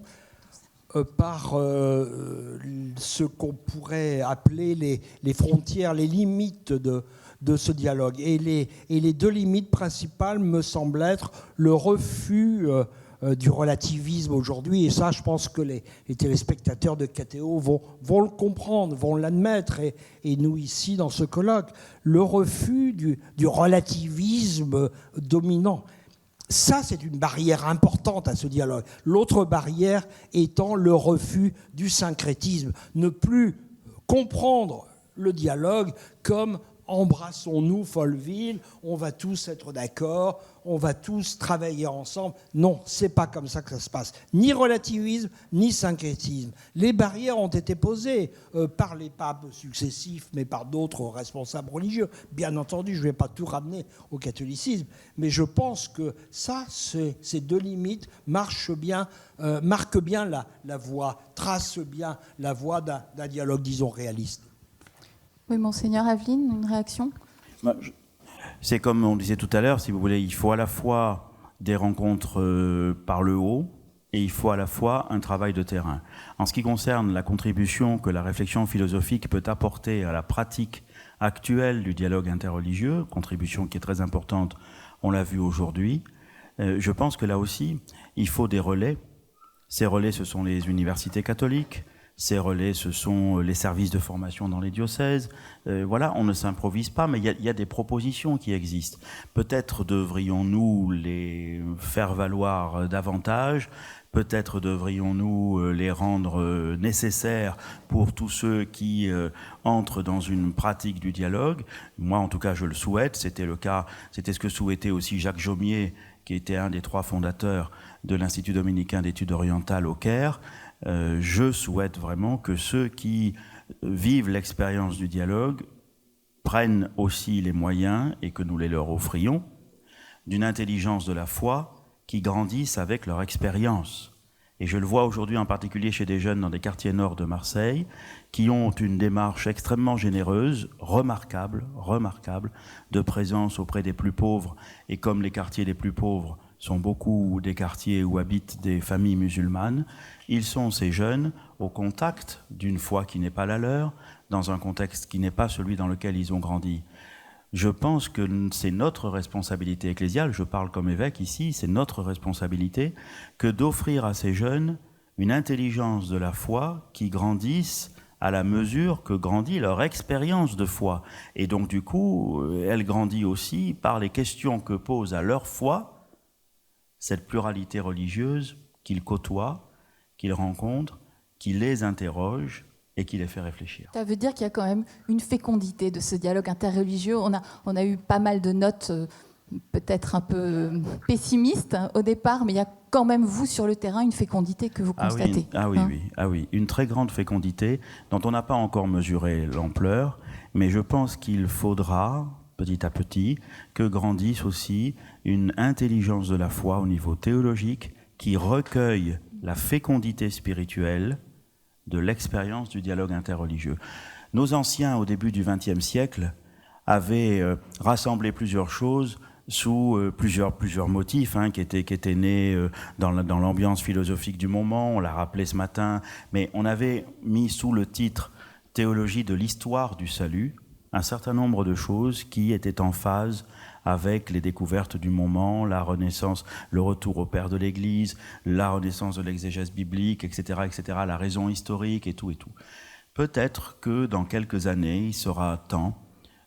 par ce qu'on pourrait appeler les frontières, les limites de ce dialogue. Et les deux limites principales me semblent être le refus du relativisme aujourd'hui, et ça je pense que les téléspectateurs de KTO vont le comprendre, vont l'admettre, et nous ici dans ce colloque, le refus du relativisme dominant. Ça, c'est une barrière importante à ce dialogue. L'autre barrière étant le refus du syncrétisme. Ne plus comprendre le dialogue comme « embrassons-nous, Folleville, on va tous être d'accord, on va tous travailler ensemble ». Non, c'est pas comme ça que ça se passe. Ni relativisme, ni syncrétisme. Les barrières ont été posées par les papes successifs, mais par d'autres responsables religieux. Bien entendu, je ne vais pas tout ramener au catholicisme, mais je pense que ça, ces deux limites marquent bien la voie, tracent bien la voie d'un dialogue, disons, réaliste. Oui, Monseigneur Aveline, une réaction ? C'est comme on disait tout à l'heure, si vous voulez, il faut à la fois des rencontres par le haut et il faut à la fois un travail de terrain. En ce qui concerne la contribution que la réflexion philosophique peut apporter à la pratique actuelle du dialogue interreligieux, contribution qui est très importante, on l'a vu aujourd'hui, je pense que là aussi, il faut des relais. Ces relais, ce sont les universités catholiques. Ces relais, ce sont les services de formation dans les diocèses. Voilà, on ne s'improvise pas, mais il y a des propositions qui existent. Peut-être devrions-nous les faire valoir davantage. Peut-être devrions-nous les rendre nécessaires pour tous ceux qui entrent dans une pratique du dialogue. Moi, en tout cas, je le souhaite. C'était le cas, c'était ce que souhaitait aussi Jacques Jaumier, qui était un des 3 fondateurs de l'Institut dominicain d'études orientales au Caire. Je souhaite vraiment que ceux qui vivent l'expérience du dialogue prennent aussi les moyens, et que nous les leur offrions, d'une intelligence de la foi qui grandissent avec leur expérience. Et je le vois aujourd'hui en particulier chez des jeunes dans des quartiers nord de Marseille qui ont une démarche extrêmement généreuse, remarquable, de présence auprès des plus pauvres. Et comme les quartiers les plus pauvres sont beaucoup des quartiers où habitent des familles musulmanes, ils sont, ces jeunes, au contact d'une foi qui n'est pas la leur, dans un contexte qui n'est pas celui dans lequel ils ont grandi. Je pense que c'est notre responsabilité ecclésiale, je parle comme évêque ici, c'est notre responsabilité que d'offrir à ces jeunes une intelligence de la foi qui grandisse à la mesure que grandit leur expérience de foi. Et donc, du coup, elle grandit aussi par les questions que pose à leur foi cette pluralité religieuse qu'ils côtoient, qu'ils rencontrent, qui les interroge et qui les fait réfléchir. Ça veut dire qu'il y a quand même une fécondité de ce dialogue interreligieux. On a eu pas mal de notes, peut-être un peu pessimistes au départ, mais il y a quand même, vous, sur le terrain, une fécondité que vous constatez. Oui, une très grande fécondité dont on n'a pas encore mesuré l'ampleur, mais je pense qu'il faudra, petit à petit, que grandisse aussi une intelligence de la foi au niveau théologique qui recueille la fécondité spirituelle de l'expérience du dialogue interreligieux. Nos anciens, au début du XXe siècle, avaient rassemblé plusieurs choses sous plusieurs motifs qui étaient nés dans l'ambiance philosophique du moment, on l'a rappelé ce matin, mais on avait mis sous le titre « Théologie de l'histoire du salut » un certain nombre de choses qui étaient en phase avec les découvertes du moment, la Renaissance, le retour au Père de l'Église, la renaissance de l'exégèse biblique, etc., la raison historique et tout. Peut-être que dans quelques années, il sera temps,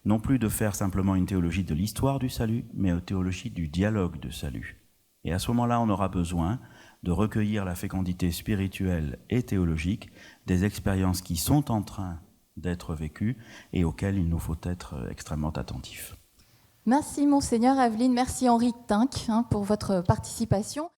non plus de faire simplement une théologie de l'histoire du salut, mais une théologie du dialogue de salut. Et à ce moment-là, on aura besoin de recueillir la fécondité spirituelle et théologique des expériences qui sont en train d'être vécues et auxquelles il nous faut être extrêmement attentifs. Merci Monseigneur Aveline, merci Henri Tinck pour votre participation.